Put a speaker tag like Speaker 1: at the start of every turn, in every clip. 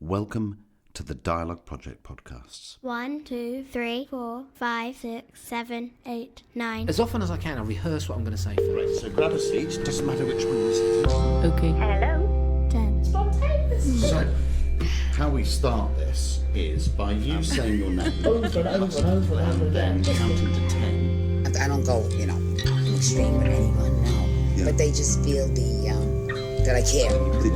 Speaker 1: Welcome to the Dialogue Project podcasts.
Speaker 2: 1, 2, 3, 4, 5, 6, 7, 8, 9.
Speaker 3: As often as I can, I rehearse what I'm going to say first.
Speaker 1: Right, so grab a seat, doesn't matter which one you sit in.
Speaker 3: Okay.
Speaker 2: Hello. 10. Spontaneous.
Speaker 1: So, how we start this is by you saying your name
Speaker 4: over
Speaker 1: and then counting to 10.
Speaker 4: I don't go, extreme with anyone, no.
Speaker 1: Yeah.
Speaker 4: But they just feel that I care.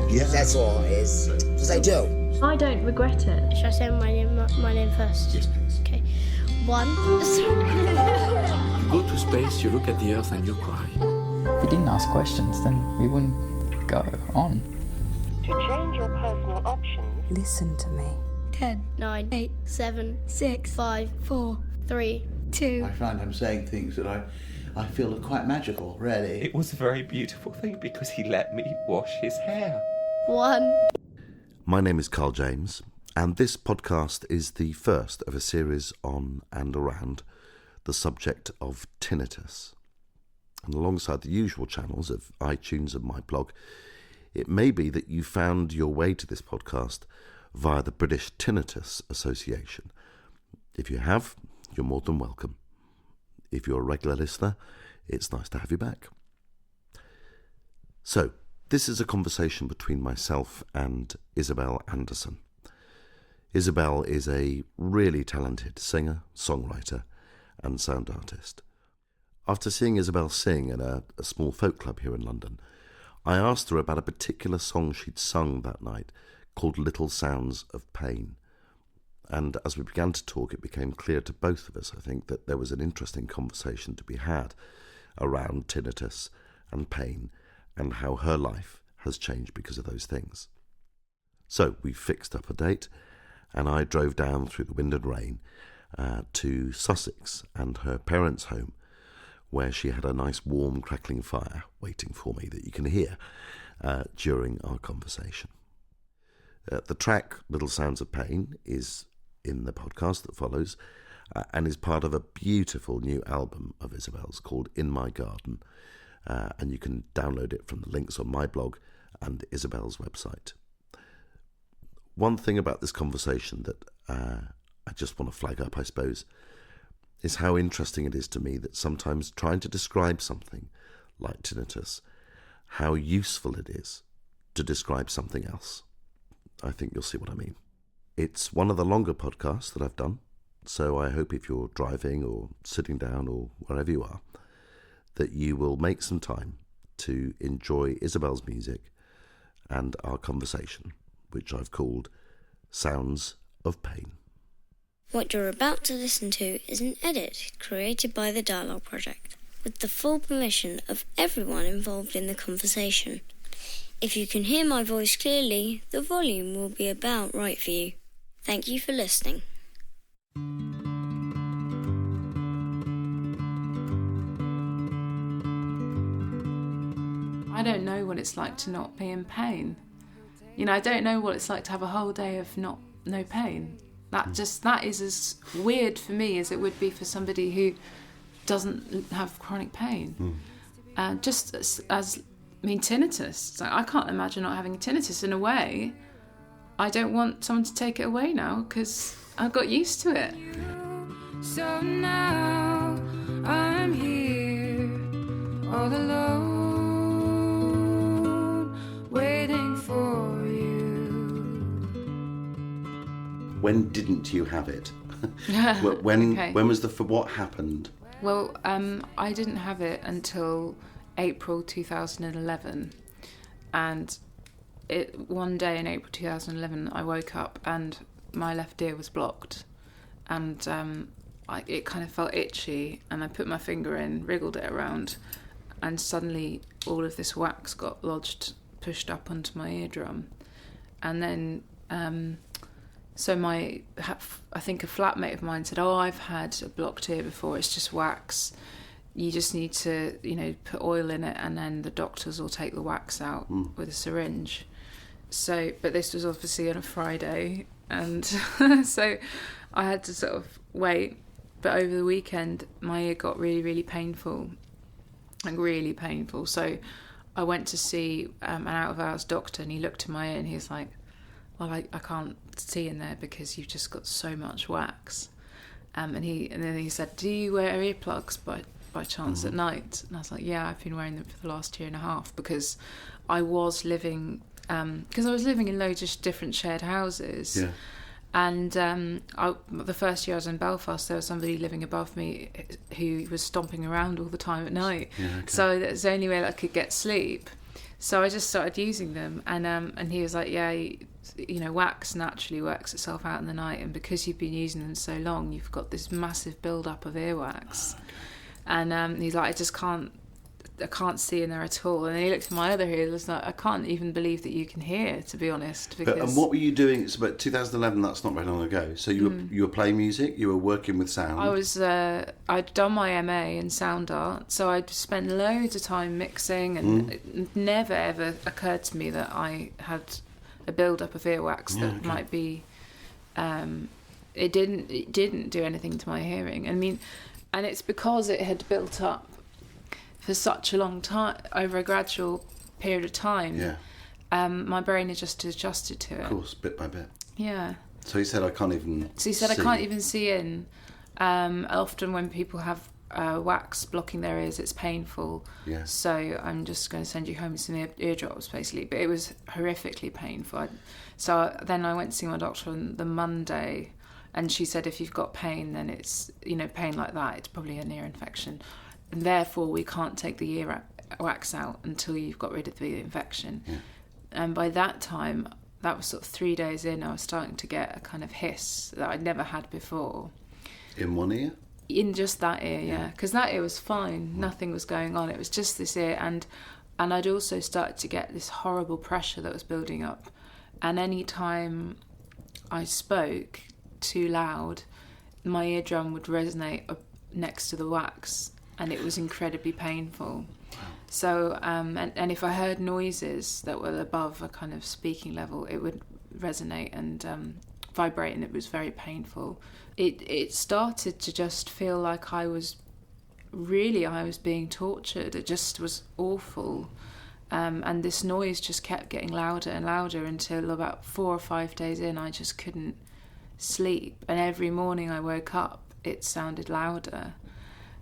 Speaker 1: Yeah.
Speaker 4: That's all it is. Because I do.
Speaker 5: I don't regret it.
Speaker 2: Should I say my name first?
Speaker 1: Yes, please.
Speaker 2: Okay. 1.
Speaker 6: You go to space, you look at the Earth and you cry.
Speaker 7: If we didn't ask questions, then we wouldn't go on.
Speaker 8: To change your personal options,
Speaker 9: Listen to me.
Speaker 2: 10, 9, 8, 7, 6, 5, 4, 3, 2.
Speaker 10: I find I'm saying things that I feel are quite magical, really.
Speaker 11: It was a very beautiful thing because he let me wash his hair.
Speaker 2: 1.
Speaker 1: My name is Carl James, and this podcast is the first of a series on and around the subject of tinnitus. And alongside the usual channels of iTunes and my blog, it may be that you found your way to this podcast via the British Tinnitus Association. If you have, you're more than welcome. If you're a regular listener, it's nice to have you back. So, this is a conversation between myself and Isabel Anderson. Isabel is a really talented singer, songwriter, and sound artist. After seeing Isabel sing at a small folk club here in London, I asked her about a particular song she'd sung that night called Little Sounds of Pain. And as we began to talk, it became clear to both of us, I think, that there was an interesting conversation to be had around tinnitus and pain and how her life has changed because of those things. So we fixed up a date, and I drove down through the wind and rain to Sussex and her parents' home, where she had a nice warm crackling fire waiting for me that you can hear during our conversation. The track Little Sounds of Pain is in the podcast that follows and is part of a beautiful new album of Isabel's called In My Garden, and you can download it from the links on my blog and Isabel's website. One thing about this conversation that I just want to flag up, I suppose, is how interesting it is to me that sometimes trying to describe something like tinnitus, how useful it is to describe something else. I think you'll see what I mean. It's one of the longer podcasts that I've done, so I hope if you're driving or sitting down or wherever you are, that you will make some time to enjoy Isabel's music and our conversation, which I've called Sounds of Pain.
Speaker 2: What you're about to listen to is an edit created by the Dialogue Project, with the full permission of everyone involved in the conversation. If you can hear my voice clearly, the volume will be about right for you. Thank you for listening.
Speaker 5: I don't know what it's like to not be in pain. I don't know what it's like to have a whole day of no pain. That is as weird for me as it would be for somebody who doesn't have chronic pain. Tinnitus. So I can't imagine not having tinnitus. In a way, I don't want someone to take it away now because I got used to it.
Speaker 12: So now I'm here all alone, waiting for you.
Speaker 1: When didn't you have it? When was what happened?
Speaker 5: Well, I didn't have it until April 2011, and one day in April 2011 I woke up and my left ear was blocked, and it kind of felt itchy, and I put my finger in, wriggled it around, and suddenly all of this wax got pushed up onto my eardrum. And then I think a flatmate of mine said, I've had a blocked ear before, it's just wax. You just need to, put oil in it, and then the doctors will take the wax out with a syringe. So, but this was obviously on a Friday, and so I had to sort of wait. But over the weekend, my ear got really, really painful, really painful. So I went to see an out-of-hours doctor, and he looked at my ear and he was like, well, I can't see in there because you've just got so much wax. And then he said, do you wear earplugs by chance at night? And I was like, yeah, I've been wearing them for the last 1.5 years because I was living in loads of different shared houses.
Speaker 1: Yeah.
Speaker 5: And the first year I was in Belfast, there was somebody living above me who was stomping around all the time at night.
Speaker 1: Yeah, okay.
Speaker 5: So that's the only way that I could get sleep. So I just started using them, and he was like, yeah, wax naturally works itself out in the night, and because you've been using them so long, you've got this massive build-up of earwax.
Speaker 1: Okay.
Speaker 5: And he's like, I can't see in there at all. And then he looked at my other ear and was like, I can't even believe that you can hear, to be honest.
Speaker 1: And what were you doing? It's about 2011, that's not very long ago. So you were playing music, you were working with sound.
Speaker 5: I'd done my MA in sound art, so I'd spent loads of time mixing, and it never ever occurred to me that I had a build-up of earwax that might be... It didn't do anything to my hearing. I mean, and it's because it had built up for such a long time, over a gradual period of time.
Speaker 1: Yeah.
Speaker 5: My brain had just adjusted to it.
Speaker 1: Of course, bit by bit.
Speaker 5: Yeah.
Speaker 1: So he said, I can't even see.
Speaker 5: I can't even see in. Often when people have wax blocking their ears, it's painful.
Speaker 1: Yeah.
Speaker 5: So I'm just going to send you home with some eardrops, basically. But it was horrifically painful. So then I went to see my doctor on the Monday, and she said, if you've got pain, then it's, pain like that, it's probably an ear infection. And therefore, we can't take the ear wax out until you've got rid of the infection.
Speaker 1: Yeah.
Speaker 5: And by that time, that was sort of 3 days in, I was starting to get a kind of hiss that I'd never had before.
Speaker 1: In one ear?
Speaker 5: In just that ear, yeah. Because that ear was fine. Nothing was going on. It was just this ear. And I'd also started to get this horrible pressure that was building up. And any time I spoke too loud, my eardrum would resonate up next to the wax. And it was incredibly painful. Wow. So, and if I heard noises that were above a kind of speaking level, it would resonate and vibrate, and it was very painful. It started to just feel like I was being tortured. It just was awful. And this noise just kept getting louder and louder until about 4 or 5 days in, I just couldn't sleep. And every morning I woke up, it sounded louder.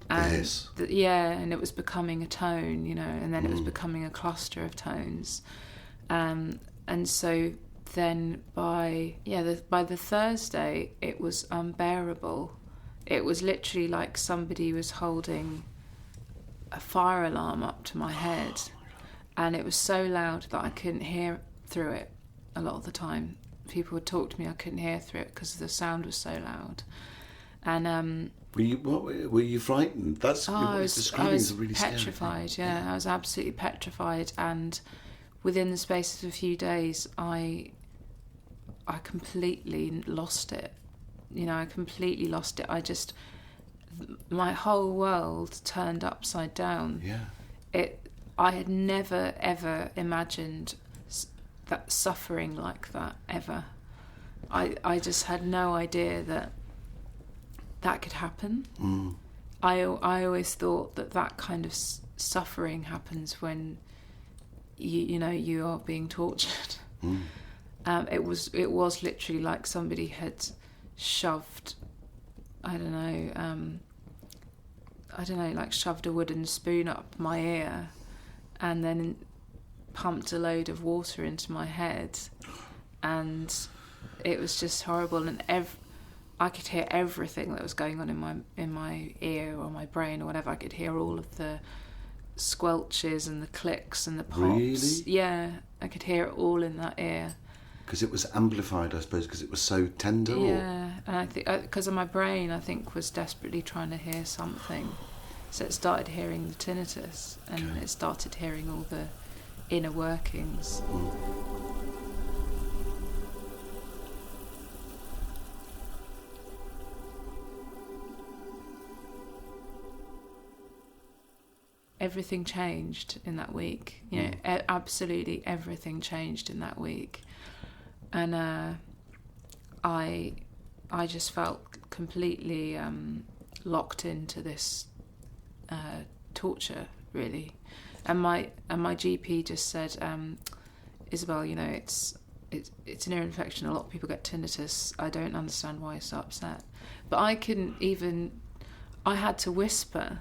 Speaker 5: And and it was becoming a tone, and then it was becoming a cluster of tones. And so then by the Thursday, it was unbearable. It was literally like somebody was holding a fire alarm up to my head. And it was so loud that I couldn't hear through it a lot of the time. People would talk to me, I couldn't hear through it because the sound was so loud. And
Speaker 1: were you frightened?
Speaker 5: I was
Speaker 1: really
Speaker 5: petrified.
Speaker 1: Scary.
Speaker 5: Yeah, I was absolutely petrified. And within the space of a few days, I completely lost it. I completely lost it. My whole world turned upside down.
Speaker 1: Yeah.
Speaker 5: I had never ever imagined that suffering like that ever. I just had no idea that could happen. I always thought that kind of suffering happens when you are being tortured. It was literally like somebody had shoved, like shoved a wooden spoon up my ear, and then pumped a load of water into my head, and it was just horrible. And I could hear everything that was going on in my ear or my brain or whatever. I could hear all of the squelches and the clicks and the pops.
Speaker 1: Really?
Speaker 5: Yeah, I could hear it all in that ear.
Speaker 1: Because it was amplified, I suppose, because it was so tender?
Speaker 5: Yeah, and I think because of my brain, I think, was desperately trying to hear something. So it started hearing the tinnitus, and it started hearing all the inner workings. Everything changed in that week. Absolutely everything changed in that week, and I just felt completely locked into this torture, really. And my GP just said, Isabel, it's an ear infection. A lot of people get tinnitus. I don't understand why you're so upset. But I had to whisper.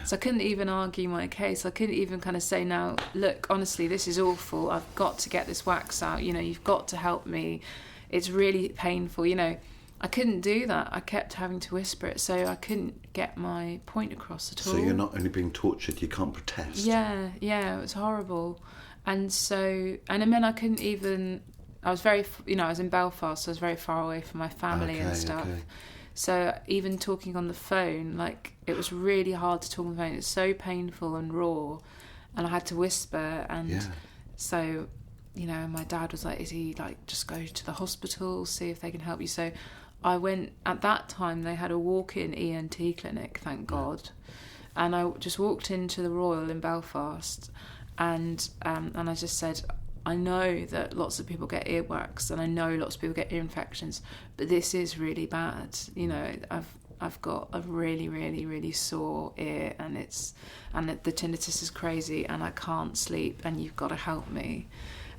Speaker 5: So I couldn't even argue my case. I couldn't even kind of say, now, look, honestly, this is awful. I've got to get this wax out. You know, you've got to help me. It's really painful. You know, I couldn't do that. I kept having to whisper it. So I couldn't get my point across at all.
Speaker 1: So you're not only being tortured, you can't protest.
Speaker 5: Yeah, it was horrible. And then I couldn't even... I was I was in Belfast, so I was very far away from my family and stuff. Okay. So even talking on the phone, like, it was really hard to talk on the phone. It's so painful and raw, and I had to whisper. And so, you know, my dad was like, "Is he like, just go to the hospital, see if they can help you?" So I went. At that time, they had a walk-in ENT clinic, thank God, and I just walked into the Royal in Belfast, and I just said, I know that lots of people get earwax, and I know lots of people get ear infections, but this is really bad. You know, I've got a really, really, really sore ear, and the tinnitus is crazy, and I can't sleep, and you've got to help me.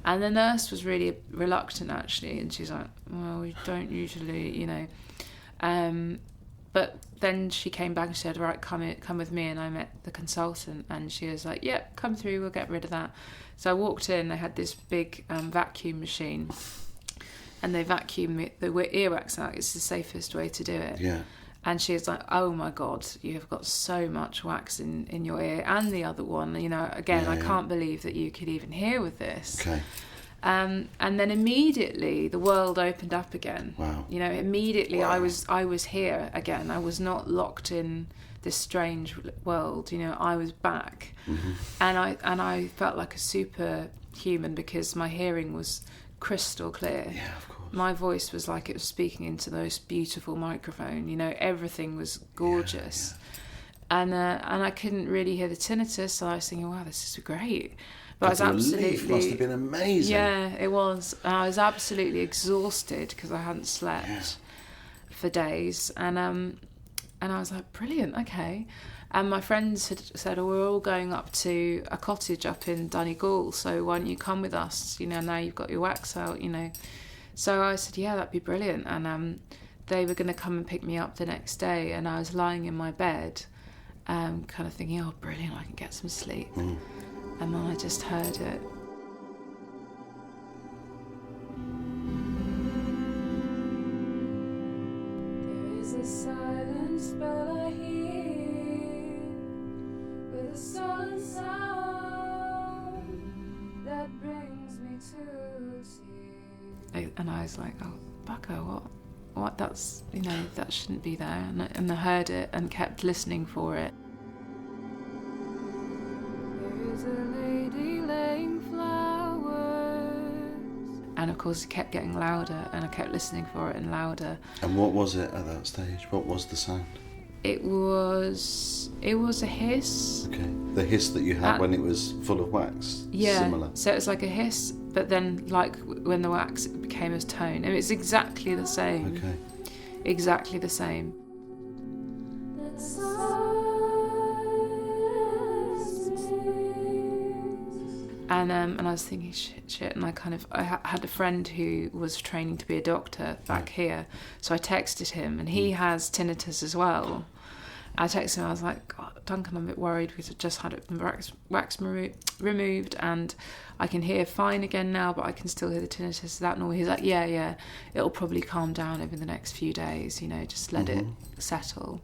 Speaker 5: And the nurse was really reluctant, actually, and she's like, well, we don't usually, you know. But then she came back and said, right, come with me, and I met the consultant, and she was like, yep, come through, we'll get rid of that. So I walked in, they had this big vacuum machine, and they vacuumed the earwax out. It's the safest way to do it. Yeah. And she was like, oh my God, you have got so much wax in your ear, and the other one, you know, again, I can't believe that you could even hear with this. Okay. And then immediately the world opened up again. Wow. You know, immediately I was here again. I was not locked in this strange world. You know, I was back. Mm-hmm. And I felt like a superhuman because my hearing was crystal clear. Yeah, of course. My voice was like it was speaking into the most beautiful microphone. You know, everything was gorgeous. Yeah. And I couldn't really hear the tinnitus, so I was thinking, wow, this is great. But I was absolutely... relief
Speaker 1: must have been amazing.
Speaker 5: Yeah, it was. And I was absolutely exhausted because I hadn't slept for days. And I was like, brilliant, okay. And my friends had said, oh, we're all going up to a cottage up in Donegal, so why don't you come with us? You know, now you've got your wax out, you know. So I said, yeah, that'd be brilliant. And they were going to come and pick me up the next day, and I was lying in my bed, kind of thinking, oh, brilliant, I can get some sleep. Mm. And then I just heard it.
Speaker 12: There is a silent spell I hear, with a sullen sound that brings me to tears.
Speaker 5: And I was like, oh, bucko, what? That's, you know, that shouldn't be there. And I heard it and kept listening for it. And of course it kept getting louder, and I kept listening for it and louder.
Speaker 1: And what was it at that stage? What was the sound?
Speaker 5: It was a hiss.
Speaker 1: Okay. The hiss that you had when it was full of wax?
Speaker 5: Yeah.
Speaker 1: Similar?
Speaker 5: So it was like a hiss, but then like when the wax became a tone. And it's exactly the same.
Speaker 1: Okay.
Speaker 5: Exactly the same. And I was thinking, shit, and I had a friend who was training to be a doctor back here, so I texted him, and he has tinnitus as well. I texted him, I was like, God, Duncan, I'm a bit worried because I've just had wax removed, and I can hear fine again now, but I can still hear the tinnitus. Is that normal? He's like, yeah, it'll probably calm down over the next few days, you know, just let it settle.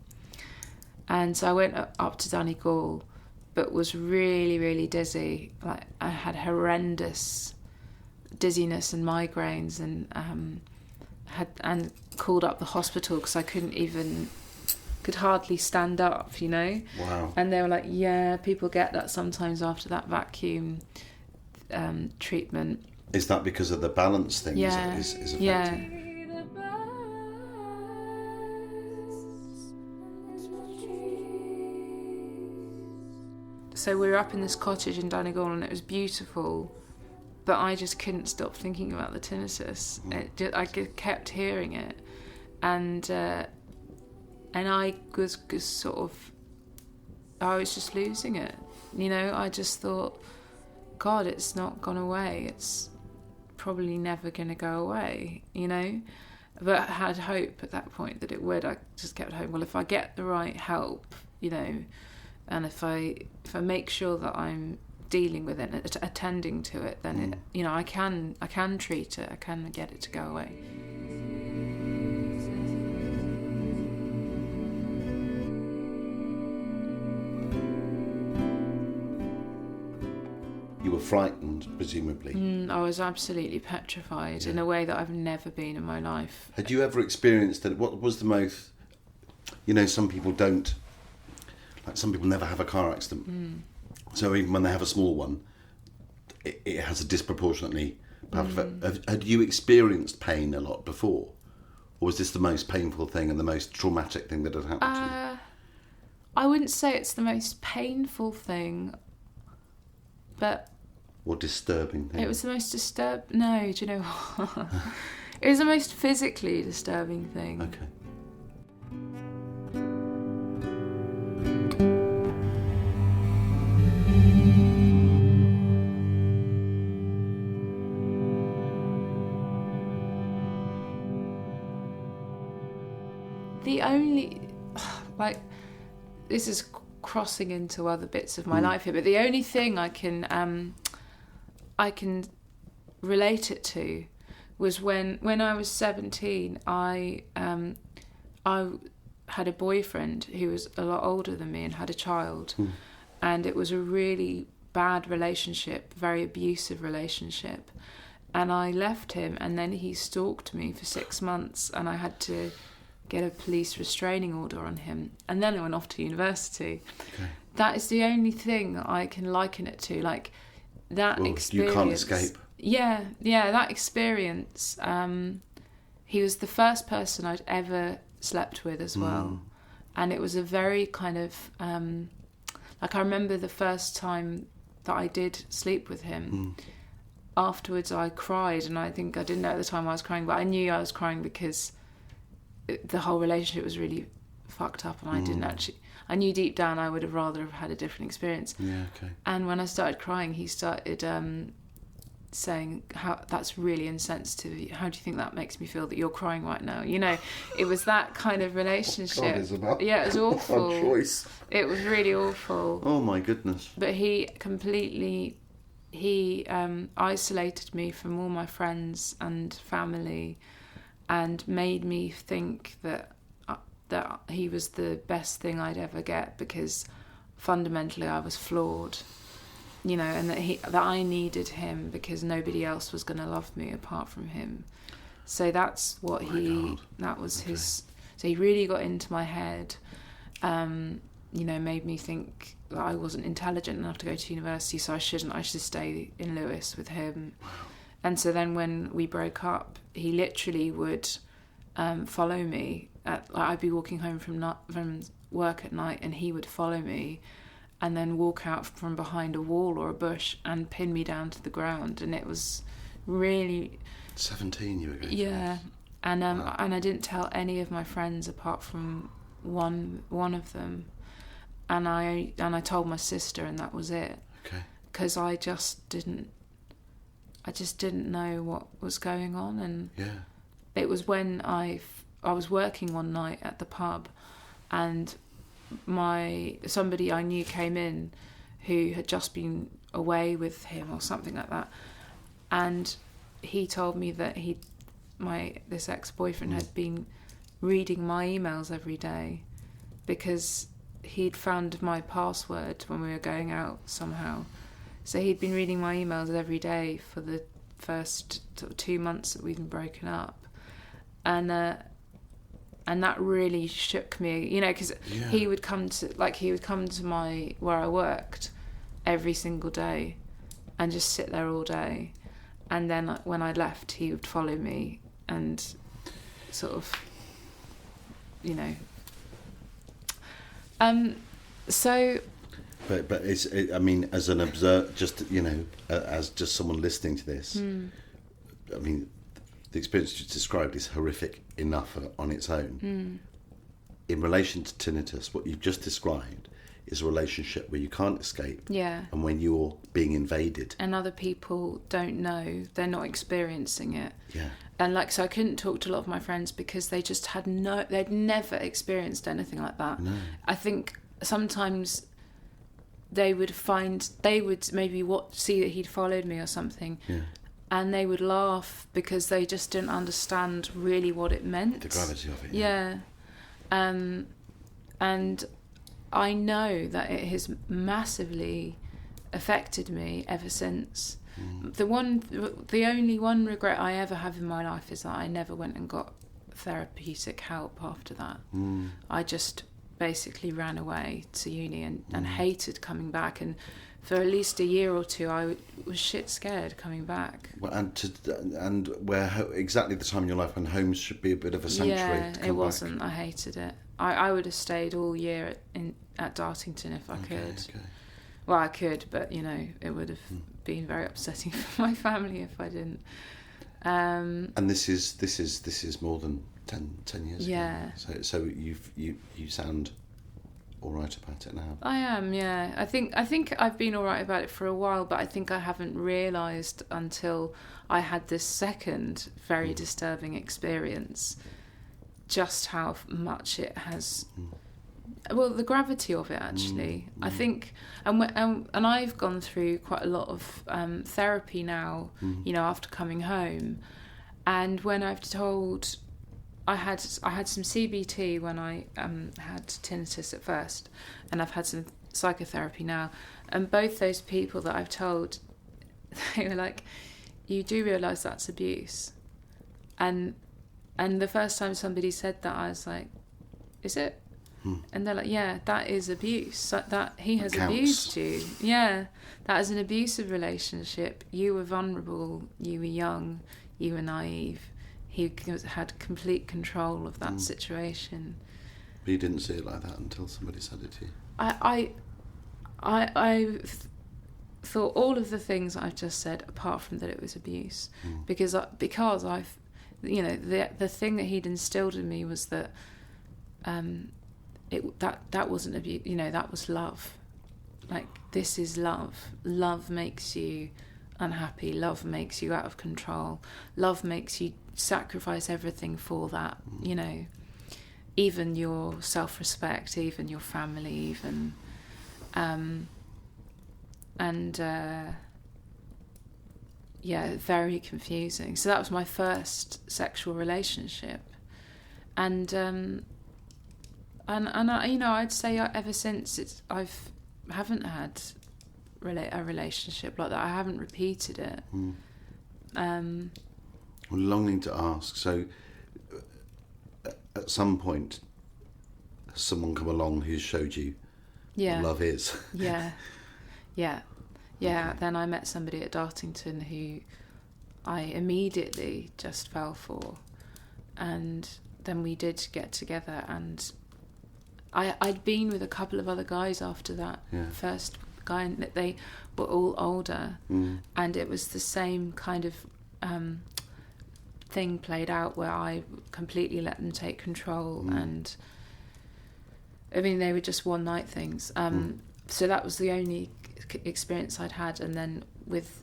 Speaker 5: And so I went up to Donegal, but was really, really dizzy. Like, I had horrendous dizziness and migraines, and had called up the hospital because I could hardly stand up, you know.
Speaker 1: Wow.
Speaker 5: And they were like, yeah, people get that sometimes after that vacuum treatment.
Speaker 1: Is that because of the balance thing?
Speaker 5: Yeah.
Speaker 1: Is affecting?
Speaker 5: Yeah. So we were up in this cottage in Donegal, and it was beautiful, but I just couldn't stop thinking about the tinnitus. I kept hearing it, and I was sort of, I was just losing it. You know, I just thought, God, it's not gone away. It's probably never going to go away, you know. But I had hope at that point that it would. I just kept hoping, well, if I get the right help, you know, and if I make sure that I'm dealing with it and attending to it, then it, you know, I can treat it, I can get it to go away.
Speaker 1: You were frightened, presumably.
Speaker 5: I was absolutely petrified in a way that I've never been in my life.
Speaker 1: Had you ever experienced that? What was the most... You know, some people don't... Like, some people never have a car accident. So even when they have a small one, it has a disproportionately... Had you experienced pain a lot before? Or was this the most painful thing and the most traumatic thing that had happened to you?
Speaker 5: I wouldn't say it's the most painful thing, but...
Speaker 1: Or disturbing thing?
Speaker 5: It was the most No, do you know what? It was the most physically disturbing thing.
Speaker 1: Okay.
Speaker 5: The only... Like, this is crossing into other bits of my life here, but the only thing I can relate it to was when I was 17, I had a boyfriend who was a lot older than me and had a child, and it was a really bad relationship, very abusive relationship, and I left him, and then he stalked me for 6 months, and I had to get a police restraining order on him, and then I went off to university. Okay. That is the only thing that I can liken it to, like that experience.
Speaker 1: You can't escape.
Speaker 5: Yeah, that experience. He was the first person I'd ever slept with as well, and it was a very kind of like, I remember the first time that I did sleep with him. Afterwards, I cried, and I think I didn't know at the time I was crying, but I knew I was crying because the whole relationship was really fucked up, and I didn't actually... I knew deep down I would have rather have had a different experience.
Speaker 1: Yeah, okay.
Speaker 5: And when I started crying, he started saying, "How that's really insensitive. How do you think that makes me feel that you're crying right now?" You know, it was that kind of relationship.
Speaker 1: God, Isabel.
Speaker 5: Yeah, it was awful.
Speaker 1: Bad choice.
Speaker 5: It was really awful.
Speaker 1: Oh my goodness.
Speaker 5: But he completely... He isolated me from all my friends and family, and made me think that he was the best thing I'd ever get, because fundamentally I was flawed, you know, and that I needed him because nobody else was going to love me apart from him. So that's what that was his. So he really got into my head, you know, made me think that I wasn't intelligent enough to go to university, so I should stay in Lewes with him. Wow. And so then when we broke up, he literally would follow me. I'd be walking home from work at night, and he would follow me and then walk out from behind a wall or a bush and pin me down to the ground. And it was really...
Speaker 1: 17 you were going?
Speaker 5: Yeah. And and I didn't tell any of my friends apart from one of them. And I told my sister, and that was it.
Speaker 1: Okay. Because
Speaker 5: I just didn't know what was going on. And it was when I was working one night at the pub, and somebody I knew came in who had just been away with him or something like that, and he told me that this ex-boyfriend had been reading my emails every day because he'd found my password when we were going out somehow. So he'd been reading my emails every day for the first 2 months that we'd been broken up, and that really shook me, you know, because he would come to where I worked every single day and just sit there all day, and then when I left, he would follow me and sort of, you know. So.
Speaker 1: But I mean, as an observer, just, you know, as just someone listening to this, I mean, the experience you described is horrific enough on its own. In relation to tinnitus, what you've just described is a relationship where you can't escape.
Speaker 5: Yeah.
Speaker 1: And when you're being invaded.
Speaker 5: And other people don't know, they're not experiencing it.
Speaker 1: Yeah.
Speaker 5: And like, so I couldn't talk to a lot of my friends because they just they'd never experienced anything like that.
Speaker 1: No.
Speaker 5: I think sometimes they would maybe see that he'd followed me or something.
Speaker 1: Yeah.
Speaker 5: And they would laugh because they just didn't understand really what it meant.
Speaker 1: The gravity of it.
Speaker 5: Yeah. And I know that it has massively affected me ever since. The only one regret I ever have in my life is that I never went and got therapeutic help after that. I just basically ran away to uni and hated coming back, and for at least a year or two I was shit scared coming back.
Speaker 1: Well, and where exactly the time in your life when homes should be a bit of a sanctuary to come
Speaker 5: it wasn't
Speaker 1: back.
Speaker 5: I hated it. I would have stayed all year at Dartington if I could.
Speaker 1: Okay.
Speaker 5: Well, I could, but it would have been very upsetting for my family if I didn't.
Speaker 1: And this is more than 10 years
Speaker 5: yeah.
Speaker 1: ago. So you sound all right about it now.
Speaker 5: I am, yeah. I think I've been all right about it for a while, but I think I haven't realised until I had this second very disturbing experience just how much it has. Well, the gravity of it, actually. I think, and I've gone through quite a lot of therapy now, after coming home. And when I've told, I had some CBT when I had tinnitus at first, and I've had some psychotherapy now. And both those people that I've told, they were like, you do realise that's abuse. And the first time somebody said that, I was like, is it? And they're like, yeah, that is abuse. That he has abused you. Yeah, that is an abusive relationship. You were vulnerable. You were young. You were naive. He had complete control of that situation.
Speaker 1: But you didn't see it like that until somebody said it to you.
Speaker 5: I thought all of the things I've just said, apart from that it was abuse, because I've, the thing that he'd instilled in me was that. That wasn't abuse, that was love. Like, this is love. Love makes you unhappy. Love makes you out of control. Love makes you sacrifice everything for that, even your self-respect, even your family, even. Very confusing. So that was my first sexual relationship. And I'd say ever since I haven't had a relationship like that. I haven't repeated it.
Speaker 1: I'm longing to ask. So, at some point, has someone come along who showed you what love is?
Speaker 5: Yeah. Okay. Then I met somebody at Dartington who I immediately just fell for, and then we did get together, and I'd been with a couple of other guys after that first guy, and they were all older, and it was the same kind of thing played out where I completely let them take control, and I mean they were just one night things. So that was the only experience I'd had, and then with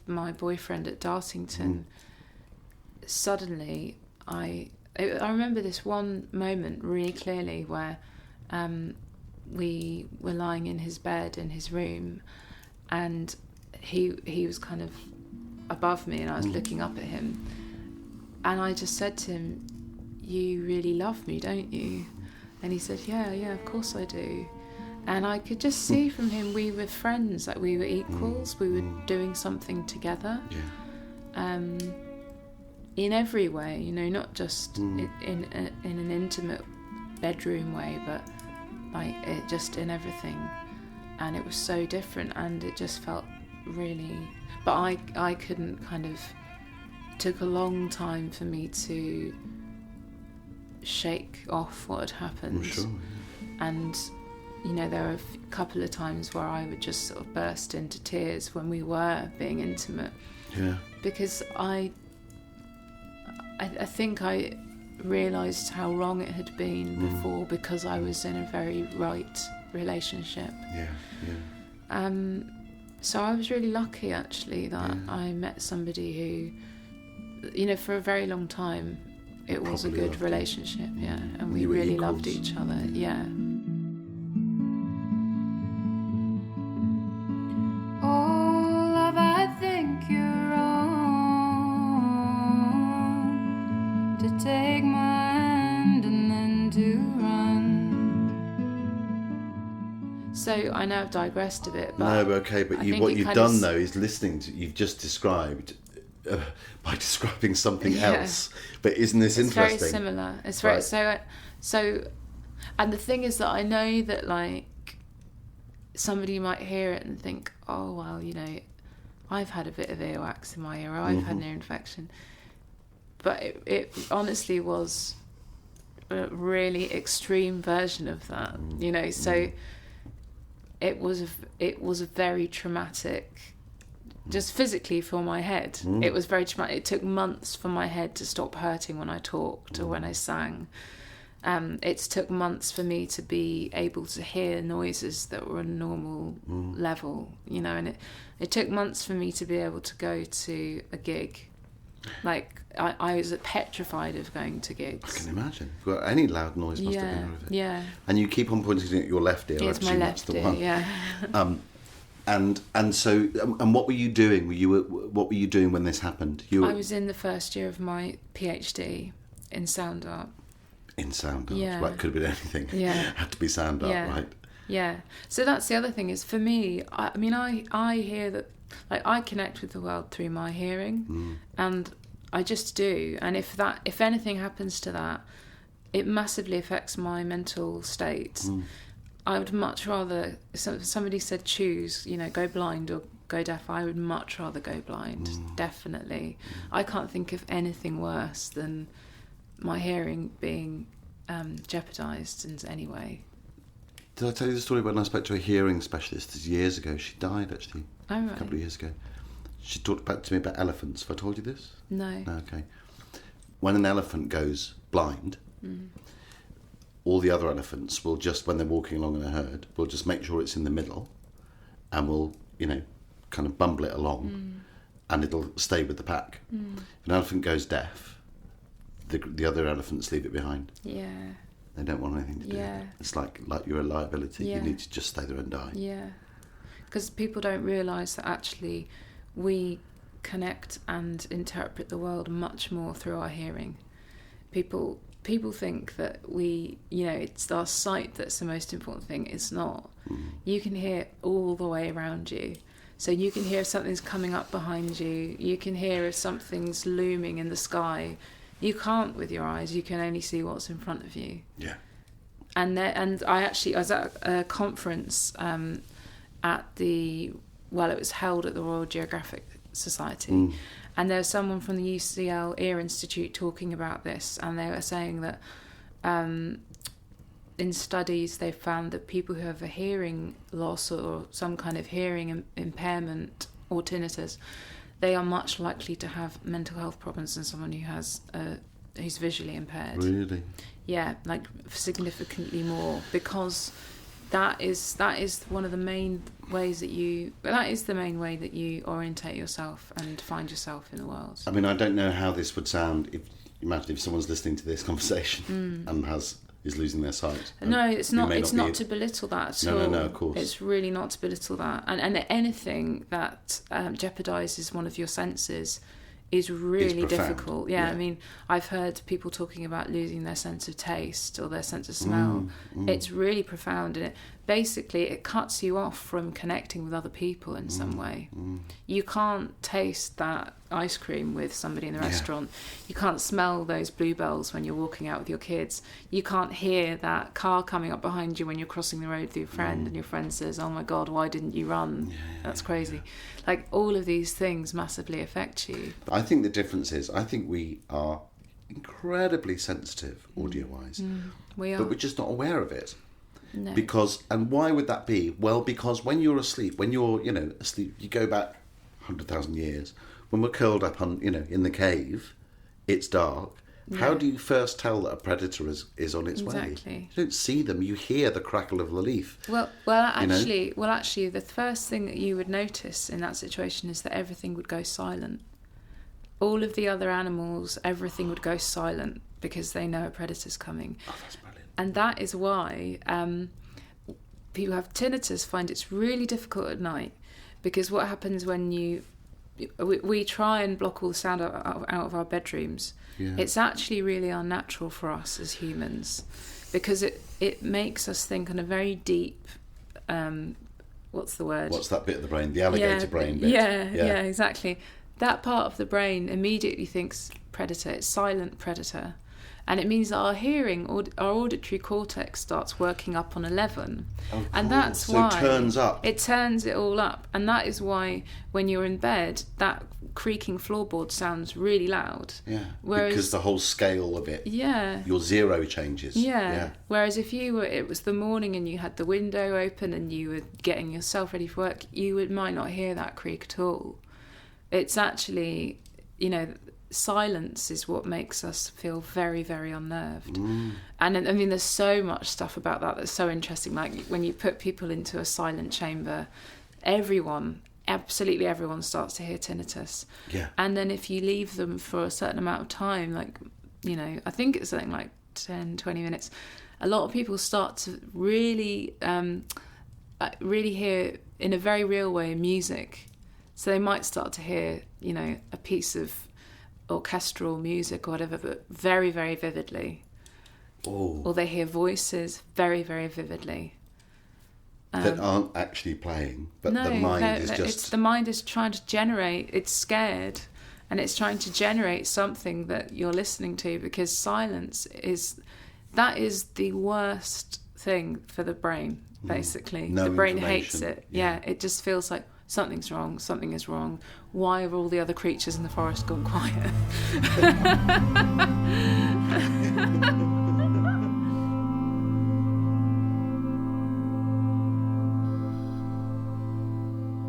Speaker 5: my boyfriend at Dartington, suddenly I remember this one moment really clearly where we were lying in his bed in his room, and he was kind of above me and I was looking up at him, and I just said to him, "You really love me, don't you?" And he said, yeah, of course I do. And I could just see from him we were friends, like we were equals, we were doing something together. In every way, not just in an intimate bedroom way, but like it just in everything. And it was so different, and it just felt really. But I couldn't took a long time for me to shake off what had happened.
Speaker 1: Sure, yeah.
Speaker 5: And there were a couple of times where I would just sort of burst into tears when we were being intimate.
Speaker 1: Yeah.
Speaker 5: Because I think I realised how wrong it had been before, because I was in a very right relationship. So I was really lucky, actually, that I met somebody who, for a very long time, it was
Speaker 1: Probably
Speaker 5: a good
Speaker 1: loved
Speaker 5: relationship, and we
Speaker 1: You were
Speaker 5: really
Speaker 1: equals.
Speaker 5: loved each other,
Speaker 12: Oh, love, I think you're wrong to take my hand and then to run.
Speaker 5: So I know I've digressed a bit, but
Speaker 1: No, okay, but
Speaker 5: I
Speaker 1: you,
Speaker 5: think
Speaker 1: what
Speaker 5: it
Speaker 1: you've
Speaker 5: kind of
Speaker 1: done though is listening to, you've just described by describing something else. But isn't this
Speaker 5: it's
Speaker 1: interesting?
Speaker 5: very similar. It's very
Speaker 1: Right.
Speaker 5: so, and the thing is that I know that like somebody might hear it and think, oh well, I've had a bit of earwax in my ear, or I've had an ear infection, but it honestly was a really extreme version of that, So it was a very traumatic. Just physically for my head, it was very traumatic. It took months for my head to stop hurting when I talked or when I sang. It took months for me to be able to hear noises that were a normal level, and it took months for me to be able to go to a gig. Like, I was petrified of going to gigs.
Speaker 1: I can imagine. Well, any loud noise must have been horrific.
Speaker 5: Yeah.
Speaker 1: And you keep on pointing at your left ear. I
Speaker 5: It's my
Speaker 1: presume that's
Speaker 5: left
Speaker 1: the
Speaker 5: ear,
Speaker 1: one.
Speaker 5: yeah.
Speaker 1: And so, what were you doing? What were you doing when this happened?
Speaker 5: I was in the first year of my PhD in sound art.
Speaker 1: In sound art,
Speaker 5: Yeah.
Speaker 1: right? Could have been anything.
Speaker 5: Yeah.
Speaker 1: Had to be sound art,
Speaker 5: Yeah.
Speaker 1: right?
Speaker 5: Yeah. So that's the other thing is, for me, I hear that, like, I connect with the world through my hearing, and I just do. And if anything happens to that, it massively affects my mental state. I would much rather, if somebody said choose, go blind or go deaf, I would much rather go blind, definitely. I can't think of anything worse than my hearing being jeopardised in any way.
Speaker 1: Did I tell you the story when I spoke to a hearing specialist years ago? She died, actually,
Speaker 5: Oh, right.
Speaker 1: a couple of years ago. She talked to me about elephants. Have I told you this?
Speaker 5: No.
Speaker 1: No, okay. When an elephant goes blind, all the other elephants will just, when they're walking along in a herd, will just make sure it's in the middle, and will, kind of bumble it along, and it'll stay with the pack. If an elephant goes deaf, the other elephants leave it behind.
Speaker 5: Yeah.
Speaker 1: They don't want anything to do
Speaker 5: Yeah.
Speaker 1: with it. It's like you're a liability.
Speaker 5: Yeah.
Speaker 1: You need to just stay there and die.
Speaker 5: Yeah. Because people don't realise that actually we connect and interpret the world much more through our hearing. People think that it's our sight that's the most important thing. It's not. You can hear all the way around you. So you can hear if something's coming up behind you. You can hear if something's looming in the sky. You can't with your eyes. You can only see what's in front of you.
Speaker 1: Yeah.
Speaker 5: And I was at a conference it was held at the Royal Geographic Society, and there was someone from the UCL Ear Institute talking about this, and they were saying that in studies they found that people who have a hearing loss or some kind of hearing impairment or tinnitus, they are much likely to have mental health problems than someone who's visually impaired.
Speaker 1: Really?
Speaker 5: Yeah, like significantly more, because that is one of the main ways that you orientate yourself and find yourself in the world.
Speaker 1: I mean, I don't know how this would sound if someone's listening to this conversation and is losing their sight.
Speaker 5: No, it's not. It's not to belittle that at all.
Speaker 1: No, of course.
Speaker 5: It's really not to belittle that. And anything that jeopardises one of your senses is really difficult. Yeah, I mean, I've heard people talking about losing their sense of taste or their sense of smell. It's really profound, and it cuts you off from connecting with other people in some way. You can't taste that ice cream with somebody in the restaurant. You can't smell those bluebells when you're walking out with your kids. You can't hear that car coming up behind you when you're crossing the road with your friend and your friend says, "Oh my God, why didn't you run?" That's crazy. Like, all of these things massively affect you.
Speaker 1: I think the difference is, I think we are incredibly sensitive audio-wise,
Speaker 5: We are.
Speaker 1: but we're just not aware of it.
Speaker 5: No.
Speaker 1: And why would that be? Well, because when you're asleep, asleep, you go back 100,000 years. When we're curled up in the cave, it's dark, How
Speaker 5: Yeah.
Speaker 1: do you first tell that a predator is on its way?
Speaker 5: Exactly.
Speaker 1: You don't see them. You hear the crackle of the leaf.
Speaker 5: Well, actually, the first thing that you would notice in that situation is that everything would go silent. All of the other animals, everything would go silent because they know a predator's coming.
Speaker 1: Oh, that's brilliant.
Speaker 5: And that is why people who have tinnitus find it's really difficult at night, because what happens when we try and block all the sound out of our bedrooms.
Speaker 1: Yeah.
Speaker 5: It's actually really unnatural for us as humans, because it makes us think on a very deep, what's the word?
Speaker 1: What's that bit of the brain? The alligator brain bit.
Speaker 5: Yeah, exactly. That part of the brain immediately thinks predator. It's silent predator. And it means that our hearing, our auditory cortex starts working up on 11.
Speaker 1: Oh, cool.
Speaker 5: And that's
Speaker 1: so
Speaker 5: why...
Speaker 1: it turns up.
Speaker 5: It turns it all up. And that is why when you're in bed, that creaking floorboard sounds really loud.
Speaker 1: Yeah,
Speaker 5: Whereas,
Speaker 1: because the whole scale of it.
Speaker 5: Yeah.
Speaker 1: Your zero changes.
Speaker 5: Yeah. Whereas if it was the morning and you had the window open and you were getting yourself ready for work, you might not hear that creak at all. It's actually, silence is what makes us feel very, very unnerved. And I mean, there's so much stuff about that that's so interesting. Like when you put people into a silent chamber, absolutely everyone starts to hear tinnitus.
Speaker 1: Yeah.
Speaker 5: And then if you leave them for a certain amount of time, like, I think it's something like 10, 20 minutes, a lot of people start to really, really hear in a very real way music. So they might start to hear, a piece of orchestral music or whatever, but very, very vividly.
Speaker 1: Oh.
Speaker 5: Or they hear voices very, very vividly.
Speaker 1: That aren't actually playing, but
Speaker 5: No,
Speaker 1: the mind is just...
Speaker 5: the mind is trying to generate, it's scared, and it's trying to generate something that you're listening to, because silence is the worst thing for the brain, basically.
Speaker 1: No
Speaker 5: the brain hates
Speaker 1: information.
Speaker 5: it. Yeah, it just feels like something's wrong, something is wrong. Why have all the other creatures in the forest gone quiet?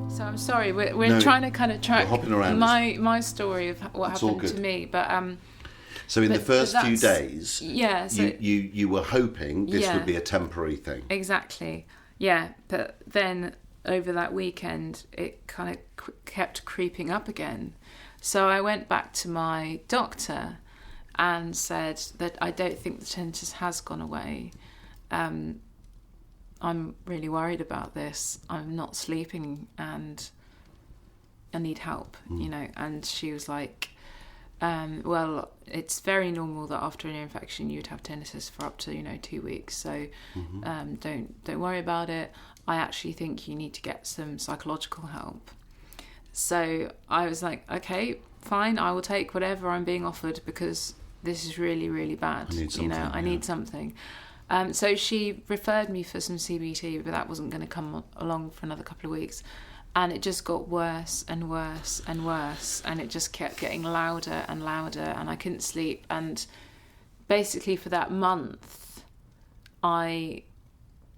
Speaker 5: So I'm sorry, we're trying to kind of track
Speaker 1: hopping around.
Speaker 5: my story of what
Speaker 1: It's all
Speaker 5: happened to
Speaker 1: good.
Speaker 5: me, but
Speaker 1: So in the first few
Speaker 5: that's-
Speaker 1: days,
Speaker 5: yeah, so
Speaker 1: you were hoping this
Speaker 5: Yeah.
Speaker 1: would be a temporary thing.
Speaker 5: exactly, yeah. But then over that weekend, it kind of kept creeping up again. So I went back to my doctor and said that I don't think the tinnitus has gone away. I'm really worried about this. I'm not sleeping and I need help, And she was like, well, it's very normal that after an ear infection you'd have tinnitus for up to 2 weeks. So don't worry about it. I actually think you need to get some psychological help. So I was like, okay, fine, I will take whatever I'm being offered, because this is really, really bad.
Speaker 1: I need something,
Speaker 5: I need something. So she referred me for some CBT, but that wasn't going to come along for another couple of weeks. And it just got worse and worse and worse. And it just kept getting louder and louder. And I couldn't sleep. And basically for that month, I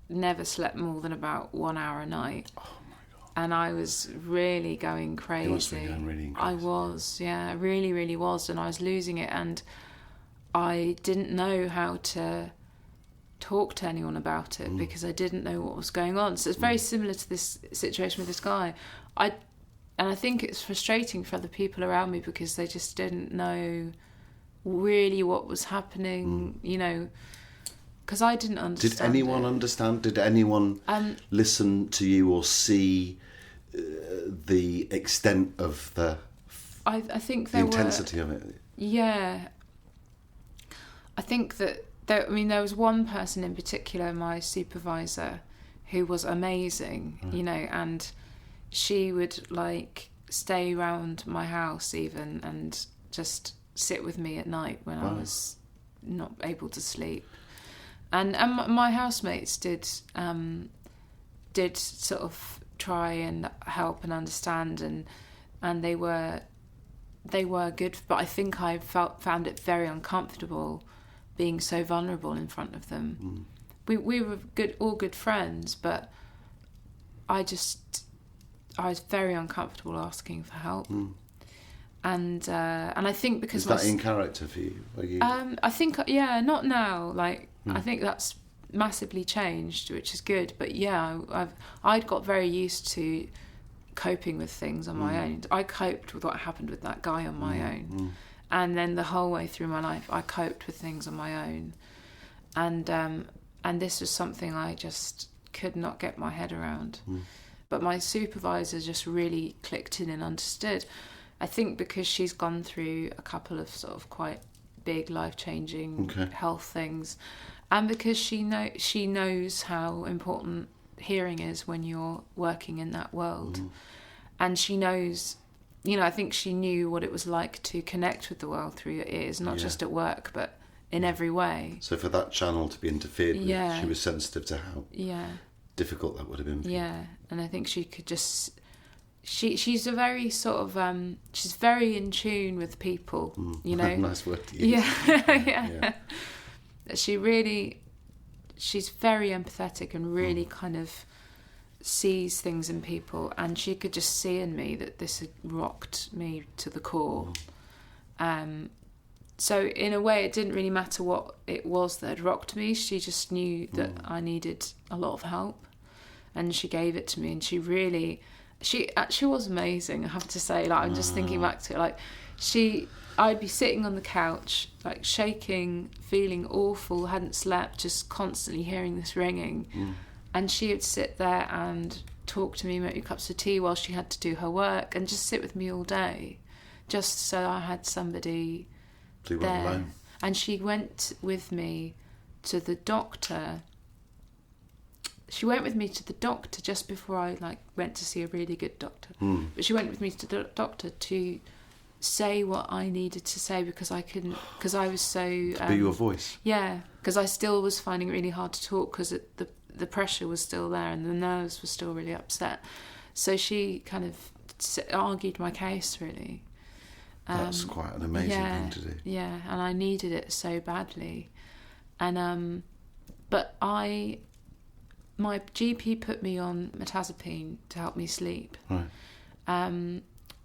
Speaker 5: never slept more than about 1 hour a night. Oh my God. And I was really going crazy.
Speaker 1: You must have been going really crazy.
Speaker 5: I was, yeah, I really, really was. And I was losing it. And I didn't know how to talk to anyone about it, because I didn't know what was going on. So it's very similar to this situation with this guy. I think it's frustrating for other people around me, because they just didn't know really what was happening, because I didn't understand.
Speaker 1: Did anyone understand? Did anyone listen to you or see the extent of the
Speaker 5: I think
Speaker 1: the intensity of it?
Speaker 5: Yeah. I think that there was one person in particular, my supervisor, who was amazing, and she would stay around my house even and just sit with me at night when I was not able to sleep. And my housemates did sort of try and help and understand, and they were good, but I think I found it very uncomfortable being so vulnerable in front of them. We were all good friends, but I was very uncomfortable asking for help. And I think because
Speaker 1: is that in character for you? Are you...
Speaker 5: I think not now. Like I think that's massively changed, which is good. But yeah, I'd got very used to coping with things on my own. I coped with what happened with that guy on my own, and then the whole way through my life, I coped with things on my own, and this was something I just could not get my head around. But my supervisor just really clicked in and understood. I think because she's gone through a couple of sort of quite big life-changing health things, and because she knows how important hearing is when you're working in that world, and she knows, I think she knew what it was like to connect with the world through your ears, not just at work, but in every way.
Speaker 1: So for that channel to be interfered with, she was sensitive to how difficult that would have been for you.
Speaker 5: And I think she could just... She's a very sort of she's very in tune with people,
Speaker 1: Nice word to use.
Speaker 5: Yeah. She's very empathetic and really kind of sees things in people, and she could just see in me that this had rocked me to the core. So in a way, it didn't really matter what it was that had rocked me. She just knew that I needed a lot of help, and she gave it to me. And she actually was amazing, I have to say. Like, I'm just thinking back to it. Like, I'd be sitting on the couch, like shaking, feeling awful, hadn't slept, just constantly hearing this ringing. And she would sit there and talk to me, make me cups of tea while she had to do her work, and just sit with me all day, just so I had somebody
Speaker 1: so there. Alone.
Speaker 5: And she went with me to the doctor. She went with me to the doctor just before I went to see a really good doctor. But she went with me to the doctor to say what I needed to say because I couldn't, because I was so...
Speaker 1: be your voice.
Speaker 5: Yeah, because I still was finding it really hard to talk because the pressure was still there and the nerves were still really upset. So she kind of argued my case, really.
Speaker 1: That's quite an amazing thing to do.
Speaker 5: Yeah, and I needed it so badly. And but my GP put me on mirtazapine to help me sleep.
Speaker 1: Right.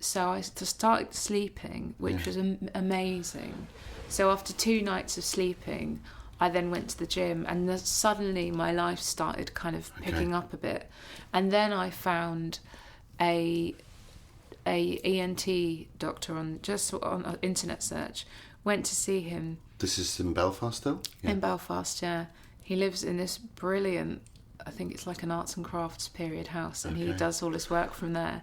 Speaker 5: So I started sleeping, which was amazing. So after 2 nights of sleeping, I then went to the gym, and suddenly my life started kind of picking up a bit. And then I found a ENT doctor on an internet search. Went to see him.
Speaker 1: This is in Belfast still?
Speaker 5: In Belfast, yeah. He lives in this brilliant, I think it's like an arts and crafts period house, and he does all his work from there.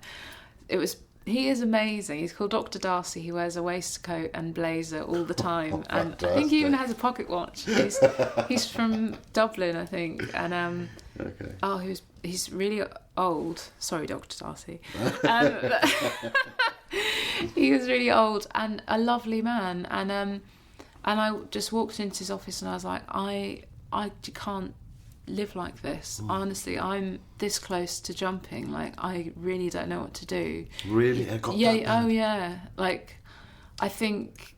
Speaker 5: He is amazing. He's called Dr. Darcy. He wears a waistcoat and blazer all the time, and I think he even has a pocket watch. He's from Dublin, I think, and he's really old. Sorry, Dr. Darcy. He was really old and a lovely man, and I just walked into his office and I was like, I can't live like this. Honestly, I'm this close to jumping. Like, I really don't know what to do.
Speaker 1: Really? I got that bad?
Speaker 5: Oh yeah. Like, I think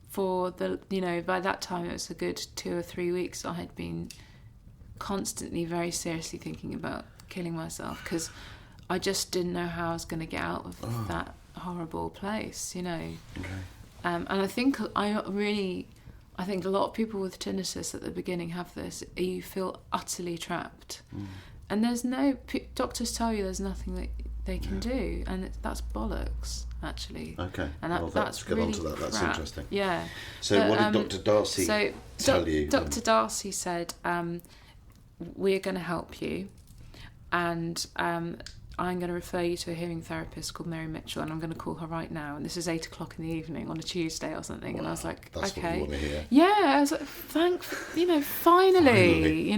Speaker 5: for by that time it was a good 2 or 3 weeks I had been constantly very seriously thinking about killing myself because I just didn't know how I was going to get out of that horrible place, And I think I think a lot of people with tinnitus at the beginning have this. You feel utterly trapped. And there's doctors tell you there's nothing that they can do. And that's bollocks, actually.
Speaker 1: Okay.
Speaker 5: And that's
Speaker 1: get
Speaker 5: really
Speaker 1: on to that. That's
Speaker 5: crap.
Speaker 1: interesting.
Speaker 5: Yeah.
Speaker 1: So what did Dr. Darcy tell you?
Speaker 5: Dr. Darcy said, we're going to help you. And I'm going to refer you to a hearing therapist called Mary Mitchell, and I'm going to call her right now. And this is 8:00 in the evening on a Tuesday or something. Wow, and I was like,
Speaker 1: that's
Speaker 5: okay.
Speaker 1: What you want to hear.
Speaker 5: Yeah, I was like, finally,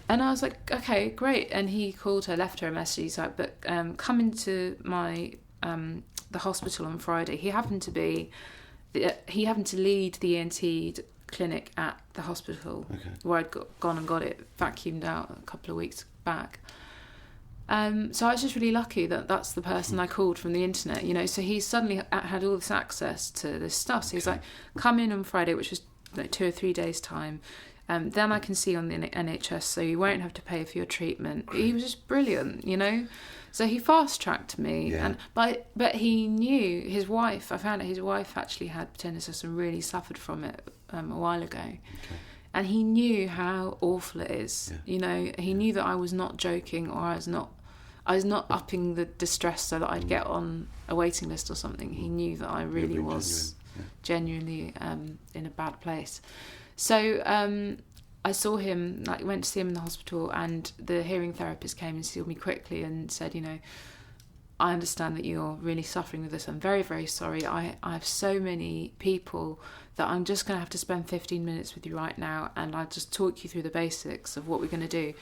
Speaker 5: And I was like, okay, great. And he called her, left her a message. He's like, but come into my the hospital on Friday. He happened to lead the ENT clinic at the hospital where I'd gone and got it vacuumed out a couple of weeks back. So I was just really lucky that that's the person I called from the internet, So he suddenly had all this access to this stuff. So he's like, come in on Friday, which was 2 or 3 days' time. Then I can see on the NHS, so you won't have to pay for your treatment. He was just brilliant, you know. So he fast-tracked me, and but he knew his wife. I found out his wife actually had tinnitus and really suffered from it a while ago. Okay. And he knew how awful it is. Yeah. You know, he knew that I was not joking, or I was not upping the distress so that I'd get on a waiting list or something. He knew that I really was genuinely in a bad place. So I saw him, like went to see him in the hospital, and the hearing therapist came and saw me quickly and said, you know, I understand that you're really suffering with this. I'm very, very sorry. I have so many people that I'm just going to have to spend 15 minutes with you right now, and I'll just talk you through the basics of what we're going to do.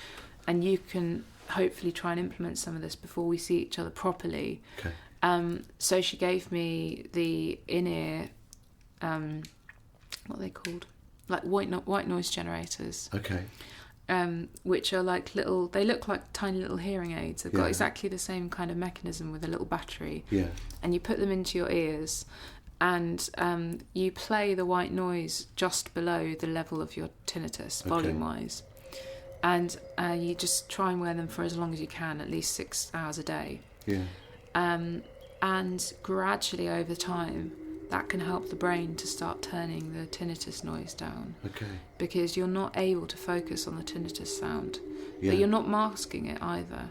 Speaker 5: And you can hopefully try and implement some of this before we see each other properly. Okay. So she gave me the in-ear, what are they called? Like white noise generators. Okay. Which are like they look like tiny little hearing aids. They've got exactly the same kind of mechanism with a little battery. Yeah. And you put them into your ears, and you play the white noise just below the level of your tinnitus, volume-wise. And you just try and wear them for as long as you can, at least 6 hours a day. Yeah. And gradually over time, that can help the brain to start turning the tinnitus noise down. Okay. Because you're not able to focus on the tinnitus sound. Yeah. But you're not masking it either.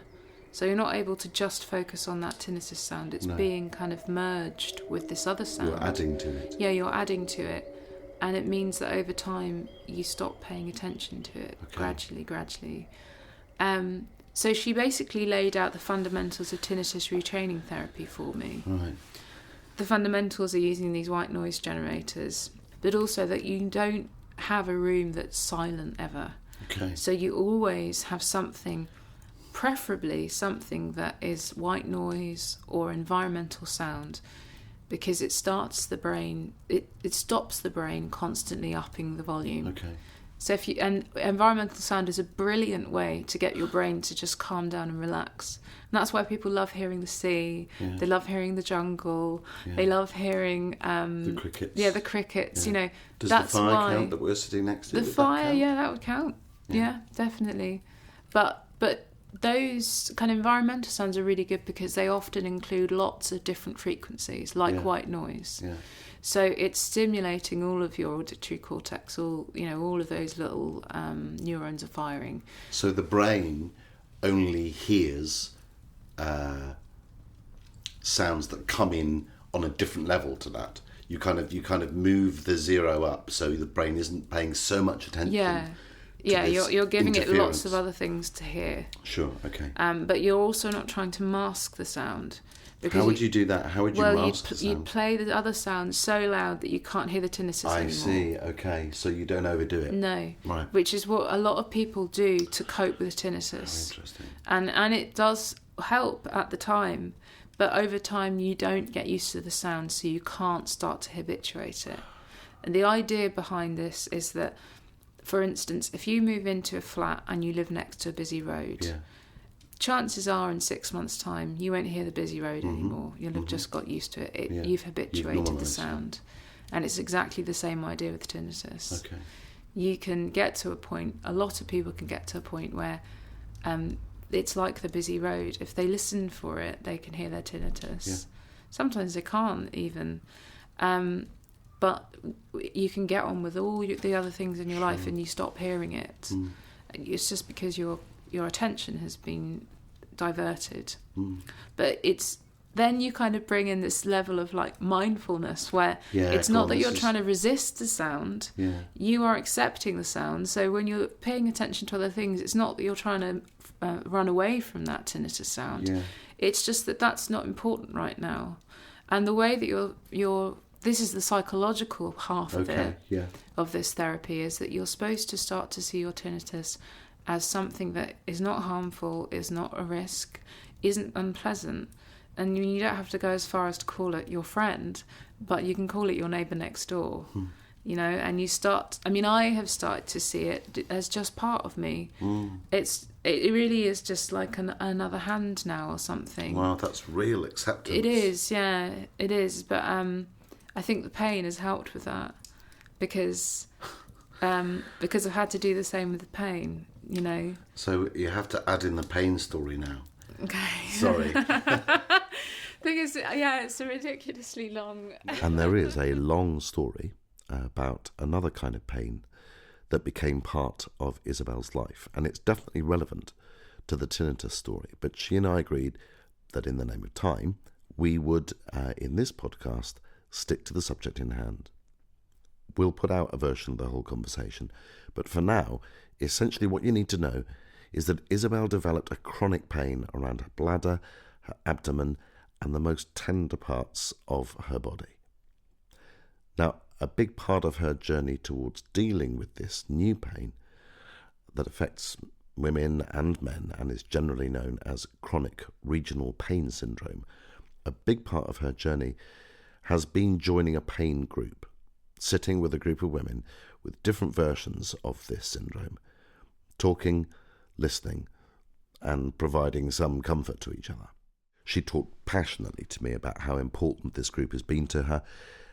Speaker 5: So you're not able to just focus on that tinnitus sound. It's being kind of merged with this other sound.
Speaker 1: You're adding to it.
Speaker 5: Yeah, you're adding to it. And it means that over time you stop paying attention to it gradually. So she basically laid out the fundamentals of tinnitus retraining therapy for me. Right. The fundamentals are using these white noise generators, but also that you don't have a room that's silent ever. Okay. So you always have something, preferably something that is white noise or environmental sound, because it starts the brain, it stops the brain constantly upping the volume. Okay. So and environmental sound is a brilliant way to get your brain to just calm down and relax. And that's why people love hearing the sea. Yeah. They love hearing the jungle. Yeah. They love hearing
Speaker 1: the crickets.
Speaker 5: Yeah, the crickets. Yeah. You know,
Speaker 1: does
Speaker 5: that's
Speaker 1: the fire
Speaker 5: why
Speaker 1: count that we're sitting next to?
Speaker 5: The fire, that would count. Yeah, definitely. But those kind of environmental sounds are really good because they often include lots of different frequencies, like white noise. Yeah. So it's stimulating all of your auditory cortex, all of those little neurons are firing.
Speaker 1: So the brain only hears sounds that come in on a different level to that. You kind of move the zero up, so the brain isn't paying so much attention.
Speaker 5: Yeah, you're giving it lots of other things to hear.
Speaker 1: Sure, okay.
Speaker 5: But you're also not trying to mask the sound.
Speaker 1: How would you do that? How would you mask the sound?
Speaker 5: You'd play the other sounds so loud that you can't hear the tinnitus anymore. I
Speaker 1: see, okay. So you don't overdo it.
Speaker 5: No.
Speaker 1: Right.
Speaker 5: Which is what a lot of people do to cope with tinnitus.
Speaker 1: Oh, interesting.
Speaker 5: And it does help at the time, but over time you don't get used to the sound, so you can't start to habituate it. And the idea behind this is that, for instance, if you move into a flat and you live next to a busy road, chances are in 6 months' time you won't hear the busy road anymore. You'll have just got used to it. You've habituated the sound. And it's exactly the same idea with tinnitus. Okay. You can get to a point, a lot of people can get to a point where it's like the busy road. If they listen for it, they can hear their tinnitus. Yeah. Sometimes they can't even. But you can get on with all the other things in your life and you stop hearing it. It's just because your attention has been diverted. But it's then you kind of bring in this level of like mindfulness where it's not that you're trying to resist the sound. You are accepting the sound. So when you're paying attention to other things, it's not that you're trying to run away from that tinnitus sound. It's just that that's not important right now. And the way that you're this is the psychological half of it, of this therapy, is that you're supposed to start to see your tinnitus as something that is not harmful, is not a risk, isn't unpleasant. And you don't have to go as far as to call it your friend, but you can call it your neighbour next door. You know, and I have started to see it as just part of me. It really is just like another hand now or something.
Speaker 1: Wow, that's real acceptance.
Speaker 5: It is, yeah, it is. But I think the pain has helped with that, because because I've had to do the same with the pain, you know.
Speaker 1: So you have to add in the pain story now.
Speaker 5: Okay.
Speaker 1: Sorry.
Speaker 5: Thing is, yeah, it's a ridiculously long...
Speaker 1: And there is a long story about another kind of pain that became part of Isabel's life, and it's definitely relevant to the tinnitus story. But she and I agreed that in the name of time, we would, in this podcast, stick to the subject in hand. We'll put out a version of the whole conversation, but for now, essentially what you need to know is that Isabel developed a chronic pain around her bladder, her abdomen, and the most tender parts of her body. Now, a big part of her journey towards dealing with this new pain that affects women and men and is generally known as chronic regional pain syndrome, a big part of her journey has been joining a pain group, sitting with a group of women with different versions of this syndrome, talking, listening, and providing some comfort to each other. She talked passionately to me about how important this group has been to her,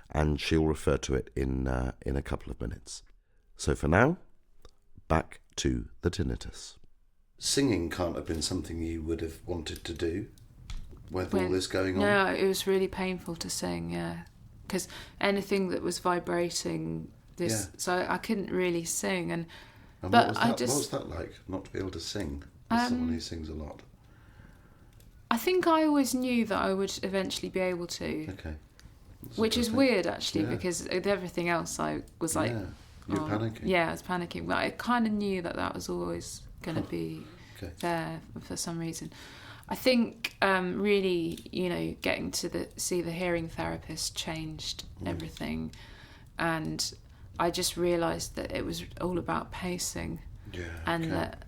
Speaker 1: and she'll refer to it in a couple of minutes. So for now, back to the tinnitus. Singing can't have been something you would have wanted to do with all this going on?
Speaker 5: No, it was really painful to sing, yeah. Because anything that was vibrating, so I couldn't really sing. And but
Speaker 1: what was that like, not to be able to sing as someone who sings a lot?
Speaker 5: I think I always knew that I would eventually be able to.
Speaker 1: Okay.
Speaker 5: Which is weird, actually, because with everything else I was like...
Speaker 1: Yeah, you're panicking.
Speaker 5: Yeah, I was panicking. But I kind of knew that was always going to be there for some reason. I think really, you know, getting to see the hearing therapist changed everything. And I just realised that it was all about pacing.
Speaker 1: Yeah,
Speaker 5: and that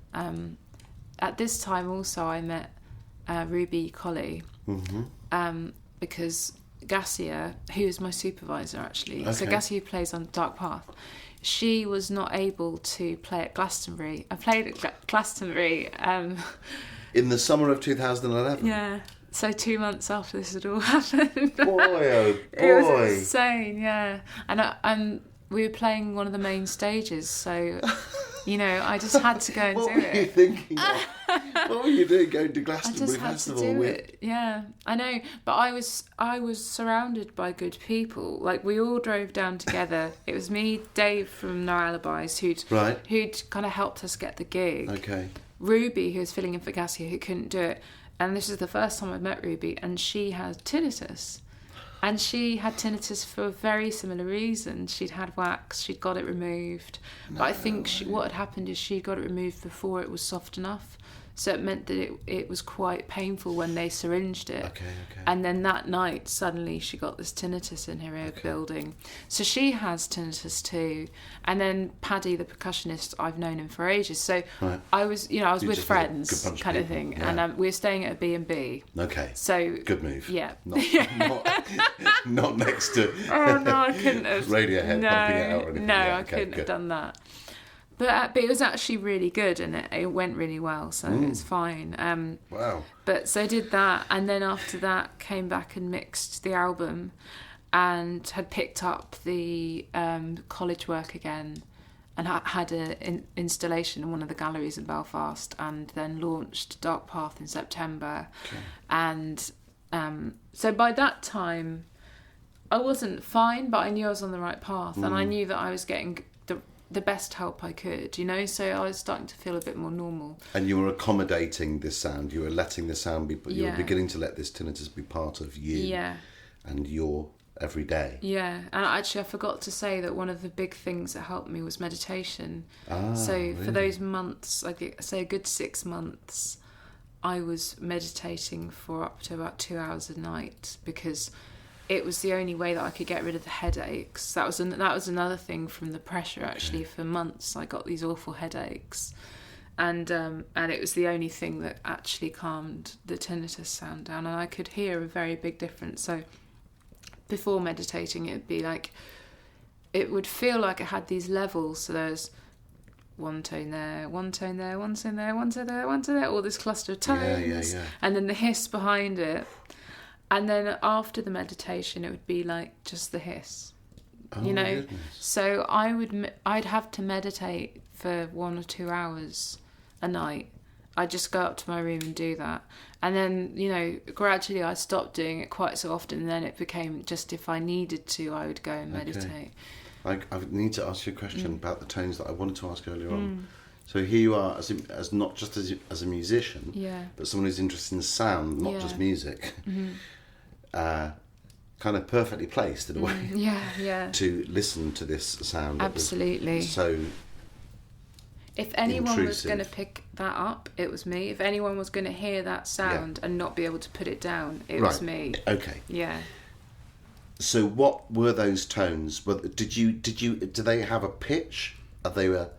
Speaker 5: at this time also I met Ruby Colley, because Gassia, who is my supervisor actually, so Gassia plays on Dark Path, she was not able to play at Glastonbury. I played at Glastonbury
Speaker 1: in the summer of 2011.
Speaker 5: Yeah, so 2 months after this had all happened.
Speaker 1: Boy, oh boy,
Speaker 5: it was insane. Yeah, and we were playing one of the main stages, so you know, I just had to go and do it.
Speaker 1: What were you thinking of? What were you doing going to Glastonbury
Speaker 5: I just had
Speaker 1: Festival
Speaker 5: to do
Speaker 1: with?
Speaker 5: it. Yeah, I know, but I was surrounded by good people. Like, we all drove down together. It was me, Dave from No Alibis, who'd kind of helped us get the gig.
Speaker 1: Okay.
Speaker 5: Ruby, who was filling in for Gassia, who couldn't do it, and this is the first time I've met Ruby, and she has tinnitus. And she had tinnitus for a very similar reason. She'd had wax, she'd got it removed. But I think what had happened is she got it removed before it was soft enough. So it meant that it was quite painful when they syringed it.
Speaker 1: Okay.
Speaker 5: And then that night, suddenly she got this tinnitus in her ear building. So she has tinnitus too. And then Paddy, the percussionist, I've known him for ages. So I was with friends kind of thing. Yeah. And we were staying at a B&B.
Speaker 1: Okay.
Speaker 5: So
Speaker 1: good move.
Speaker 5: Yeah.
Speaker 1: Not next to
Speaker 5: oh, no, I couldn't have.
Speaker 1: Radiohead pumping it out or anything.
Speaker 5: No, I couldn't have done that. But it was actually really good, and it went really well, so it's fine.
Speaker 1: Wow.
Speaker 5: But so I did that, and then after that came back and mixed the album, and had picked up the college work again, and had an installation in one of the galleries in Belfast, and then launched Dark Path in September. Okay. And so by that time, I wasn't fine, but I knew I was on the right path, and I knew that I was getting the best help I could, you know, so I was starting to feel a bit more normal. And
Speaker 1: you were accommodating this sound, you were letting the sound be, you were beginning to let this tinnitus be part of you and your every day.
Speaker 5: Yeah, and actually I forgot to say that one of the big things that helped me was meditation. So really? For those months, like say a good 6 months, I was meditating for up to about 2 hours a night, because it was the only way that I could get rid of the headaches. That was another thing from the pressure, actually. For months I got these awful headaches, and it was the only thing that actually calmed the tinnitus sound down, and I could hear a very big difference. So before meditating, it'd be like, it would feel like it had these levels, so there's one tone there, one tone there, one tone there, one tone there, one tone there, all this cluster of tones, and then the hiss behind it. And then after the meditation, it would be like just the hiss.
Speaker 1: Oh,
Speaker 5: you know.
Speaker 1: goodness.
Speaker 5: So I'd have to meditate for 1 or 2 hours a night. I'd just go up to my room and do that. And then, you know, gradually I stopped doing it quite so often. And then it became just if I needed to, I would go and meditate.
Speaker 1: I need to ask you a question about the tones that I wanted to ask earlier on. So here you are as not just as a musician, but someone who's interested in sound, not just music. Kind of perfectly placed in a way to listen to this sound.
Speaker 5: Absolutely.
Speaker 1: So
Speaker 5: if anyone was
Speaker 1: intrusive.
Speaker 5: going to pick that up, it was me. If anyone was going to hear that sound and not be able to put it down, it was me.
Speaker 1: Okay.
Speaker 5: Yeah.
Speaker 1: So what were those tones? Did they have a pitch? Are they a...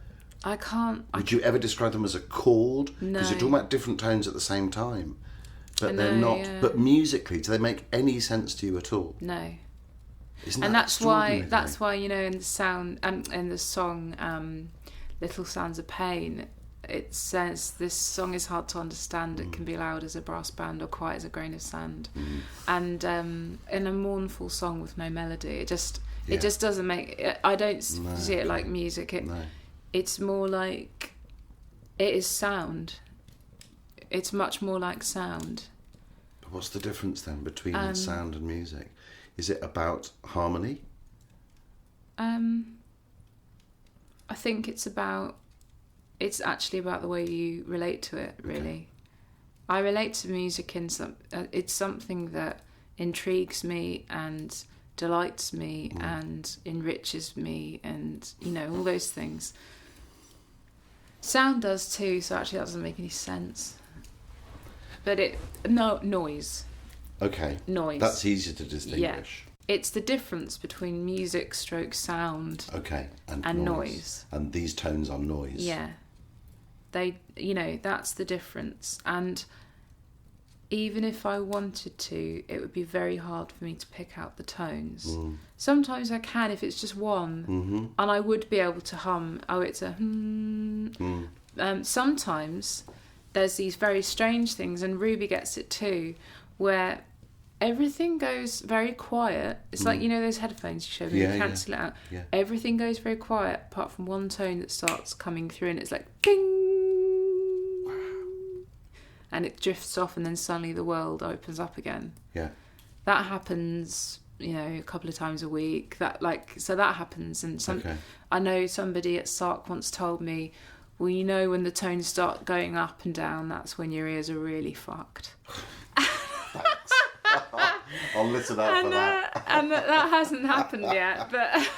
Speaker 5: I can't...
Speaker 1: Would you ever describe them as a chord?
Speaker 5: No.
Speaker 1: Because you're talking about different tones at the same time. But they're
Speaker 5: know,
Speaker 1: not...
Speaker 5: yeah.
Speaker 1: But musically, do they make any sense to you at all?
Speaker 5: No.
Speaker 1: Isn't
Speaker 5: And
Speaker 1: that
Speaker 5: that's why,
Speaker 1: extraordinary?
Speaker 5: you know, in the sound, in the song Little Sounds of Pain, it says this song is hard to understand. It can be loud as a brass band or quiet as a grain of sand. And in a mournful song with no melody, it just doesn't make... I don't see it like music. It's more like... It is sound. It's much more like sound.
Speaker 1: But what's the difference then between sound and music? Is it about harmony?
Speaker 5: I think it's actually about the way you relate to it, really. Okay. I relate to music in it's something that intrigues me and delights me and enriches me and, you know, all those things. Sound does too, so actually that doesn't make any sense. But noise.
Speaker 1: Okay.
Speaker 5: Noise.
Speaker 1: That's easier to distinguish.
Speaker 5: Yeah. It's the difference between music stroke sound
Speaker 1: and
Speaker 5: noise.
Speaker 1: And these tones are noise.
Speaker 5: Yeah. They, you know, that's the difference. And even if I wanted to, it would be very hard for me to pick out the tones. Sometimes I can if it's just one, and I would be able to hum. Oh, it's a sometimes there's these very strange things, and Ruby gets it too, where everything goes very quiet. It's like, you know, those headphones you showed me, you cancel it out. Yeah. Everything goes very quiet apart from one tone that starts coming through, and it's like ding. And it drifts off, and then suddenly the world opens up again. Yeah. That happens, you know, a couple of times a week. That happens, and I know somebody at SARC once told me, well, you know, when the tones start going up and down, that's when your ears are really fucked.
Speaker 1: I'll listen out for that.
Speaker 5: And that hasn't happened yet, but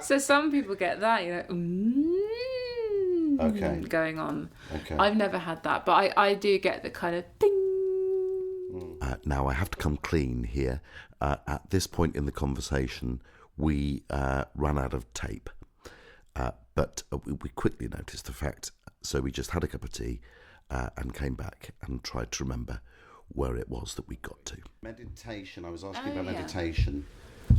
Speaker 5: so some people get that, you know. Going on. Okay. I've never had that, but I do get the kind of ding.
Speaker 1: Now I have to come clean here. At this point in the conversation, we ran out of tape, but we quickly noticed the fact. So we just had a cup of tea and came back and tried to remember where it was that we got to. Meditation. I was asking about meditation.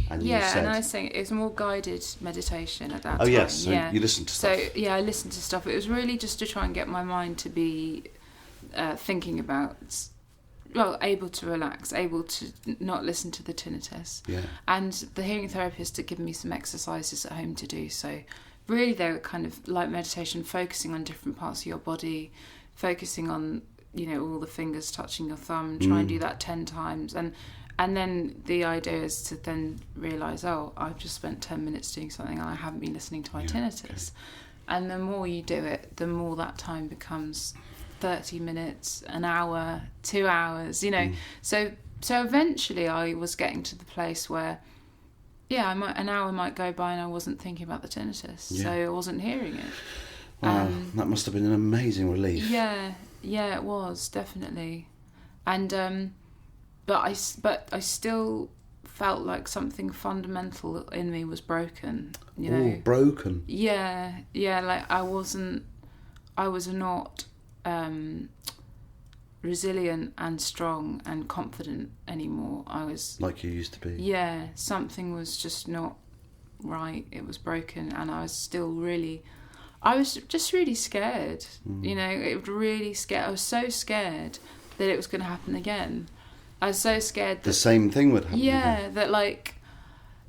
Speaker 1: And you said...
Speaker 5: and I was saying it was more guided meditation at that time.
Speaker 1: Oh, yes, so you listened to stuff.
Speaker 5: So, I listened to stuff. It was really just to try and get my mind to be thinking about, able to relax, able to not listen to the tinnitus. Yeah. And the hearing therapist had given me some exercises at home to do. So really they were kind of like meditation, focusing on different parts of your body, focusing on, you know, all the fingers touching your thumb, try and do that 10 times. And then the idea is to then realise, I've just spent 10 minutes doing something and I haven't been listening to my tinnitus. And the more you do it, the more that time becomes 30 minutes, an hour, 2 hours, you know. So eventually I was getting to the place where, an hour might go by and I wasn't thinking about the tinnitus, so I wasn't hearing it.
Speaker 1: Wow, that must have been an amazing relief.
Speaker 5: Yeah, it was, definitely. And... But I still felt like something fundamental in me was broken. You know,
Speaker 1: broken.
Speaker 5: Yeah. Like I was not resilient and strong and confident anymore. I was
Speaker 1: like you used to be.
Speaker 5: Yeah, something was just not right. It was broken, and I was just really scared. You know, it was really scared. I was so scared that it was going to happen again. I was so scared that...
Speaker 1: The same thing would happen again.
Speaker 5: That like...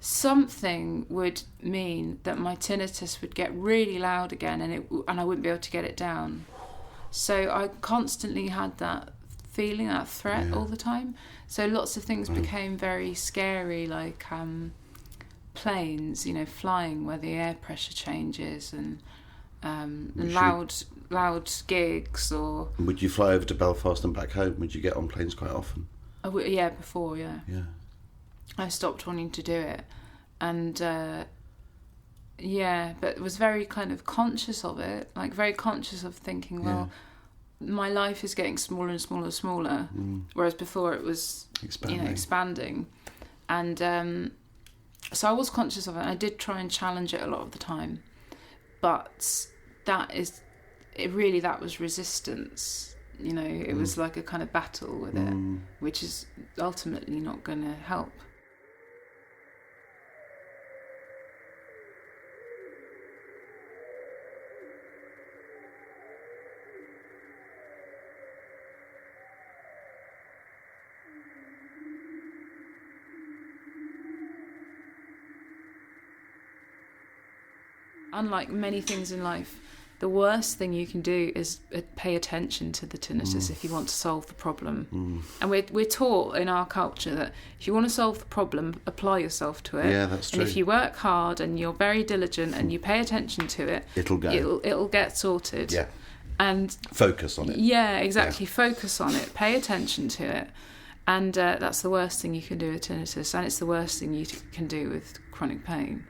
Speaker 5: something would mean that my tinnitus would get really loud again, and I wouldn't be able to get it down. So I constantly had that feeling, that threat all the time. So lots of things became very scary, like planes, flying where the air pressure changes, and loud gigs. Or
Speaker 1: would you fly over to Belfast and back home? Would you get on planes quite often?
Speaker 5: Before.
Speaker 1: Yeah.
Speaker 5: I stopped wanting to do it, and but was very kind of conscious of it, like very conscious of thinking, well, my life is getting smaller and smaller and smaller, whereas before it was expanding. And so I was conscious of it. I did try and challenge it a lot of the time, but that was resistance. It was like a kind of battle with it, which is ultimately not going to help. Unlike many things in life, the worst thing you can do is pay attention to the tinnitus if you want to solve the problem. And we're taught in our culture that if you want to solve the problem, apply yourself to it.
Speaker 1: Yeah, that's true.
Speaker 5: And if you work hard and you're very diligent and you pay attention to it,
Speaker 1: it'll go.
Speaker 5: It'll get sorted.
Speaker 1: Yeah.
Speaker 5: And
Speaker 1: focus on it.
Speaker 5: Yeah, exactly. Yeah. Focus on it. Pay attention to it. And that's the worst thing you can do with tinnitus, and it's the worst thing you can do with chronic pain.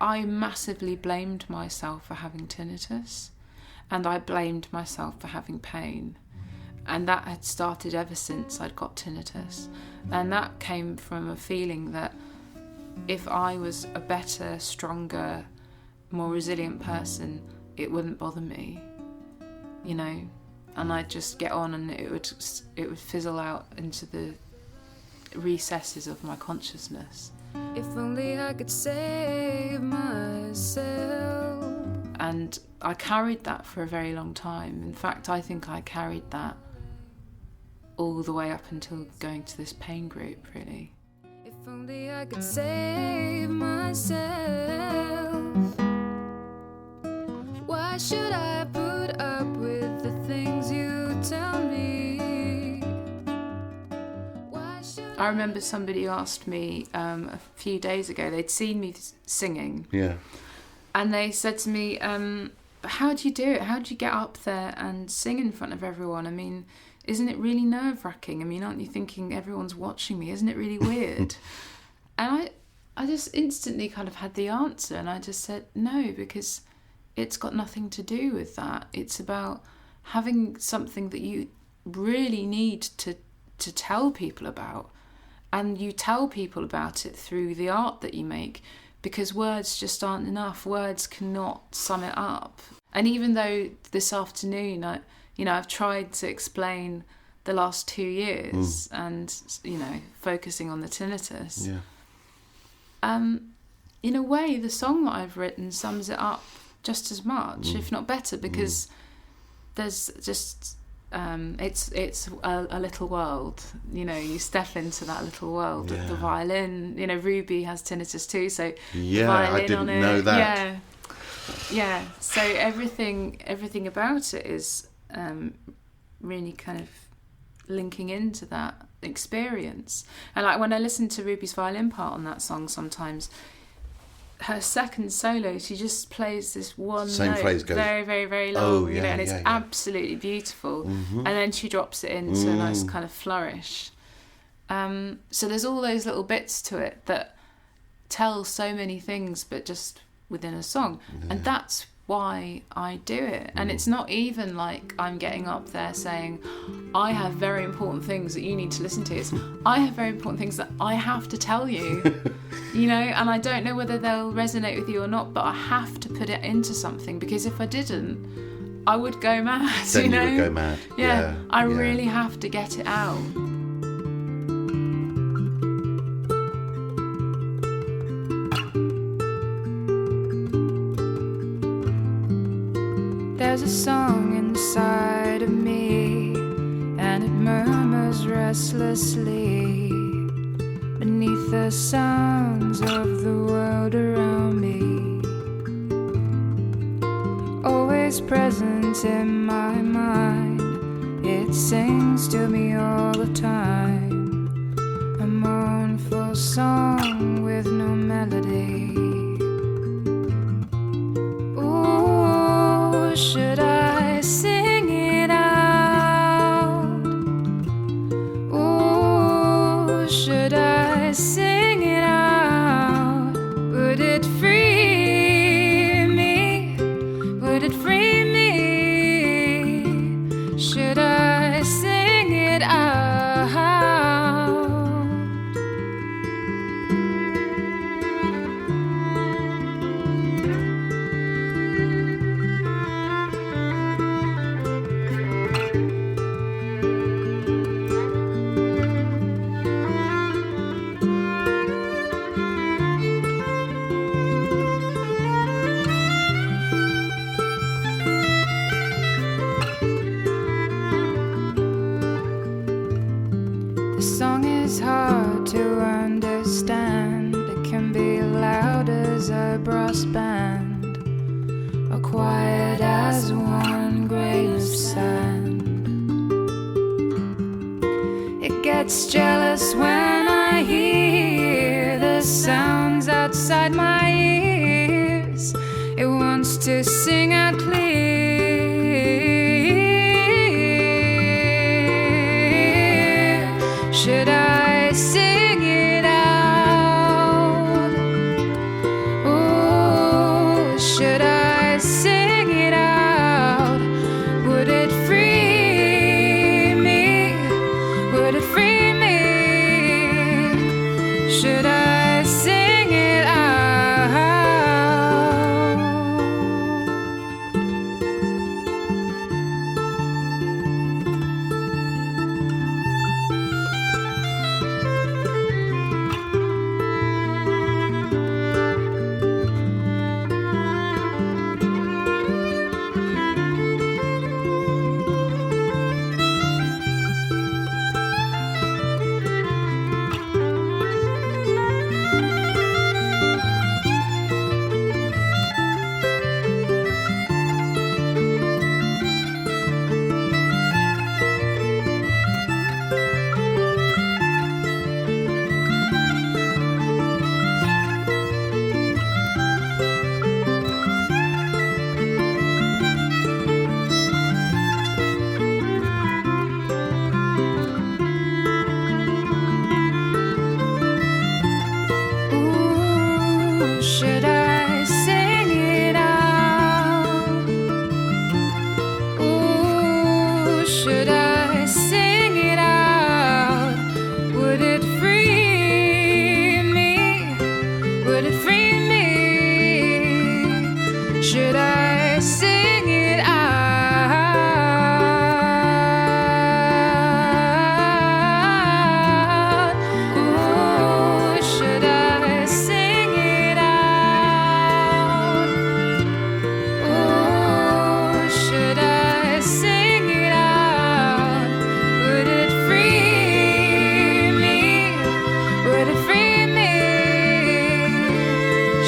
Speaker 5: I massively blamed myself for having tinnitus, and I blamed myself for having pain. And that had started ever since I'd got tinnitus. And that came from a feeling that if I was a better, stronger, more resilient person, it wouldn't bother me, and I'd just get on, and it would fizzle out into the recesses of my consciousness.
Speaker 12: If only I could save myself.
Speaker 5: And I carried that for a very long time. In fact, I think I carried that all the way up until going to this pain group, really.
Speaker 12: If only I could save myself. Why should I put up with the things you tell me?
Speaker 5: I remember somebody asked me a few days ago, they'd seen me singing.
Speaker 1: Yeah.
Speaker 5: And they said to me, how do you do it? How do you get up there and sing in front of everyone? I mean, isn't it really nerve-wracking? I mean, aren't you thinking everyone's watching me? Isn't it really weird? And I just instantly kind of had the answer, and I just said, no, because it's got nothing to do with that. It's about having something that you really need to tell people about. And you tell people about it through the art that you make, because words just aren't enough. Words cannot sum it up. And even though this afternoon, I've tried to explain the last 2 years and, focusing on the tinnitus.
Speaker 1: Yeah.
Speaker 5: In a way, the song that I've written sums it up just as much, if not better, because there's just... it's a little world, you step into that little world of the violin. Ruby has tinnitus too, so the violin
Speaker 1: I didn't
Speaker 5: on it.
Speaker 1: know that.
Speaker 5: Yeah. So everything about it is really kind of linking into that experience. And like when I listen to Ruby's violin part on that song, sometimes her second solo, she just plays this one
Speaker 1: Same
Speaker 5: note,
Speaker 1: phrase goes,
Speaker 5: very, very, very long, and it's
Speaker 1: yeah.
Speaker 5: absolutely beautiful. And then she drops it into a nice kind of flourish. So there's all those little bits to it that tell so many things, but just within a song. And that's why I do it. And it's not even like I'm getting up there saying, I have very important things that you need to listen to. It's, I have very important things that I have to tell you, and I don't know whether they'll resonate with you or not, but I have to put it into something, because if I didn't, I would go mad.
Speaker 1: Then you would go mad.
Speaker 5: Yeah, I really have to get it out.
Speaker 12: song inside of me, and it murmurs restlessly beneath the sounds of the world around me. Always present in my mind, it sings to me all the time, a mournful song with no melody. Ooh, should I sing it out? Ooh, should I sing it out? Would it free me? Would it free me? Should I sing it out? The song is hard to understand. It can be loud as a brass band, or quiet as one grain of sand. It gets jealous when I hear the sounds outside my ears. It wants to sing out clear. Should I sing it out? Oh, should I sing it out? Would it free me? Would it free me? Should I sing it out? Ooh, should I sing it out? Ooh, should I sing it out? Would it free me? Would it free me? Should I sing it out? Ooh, should I sing it out? Ooh, should I sing it out? Would it free me? Would it free me?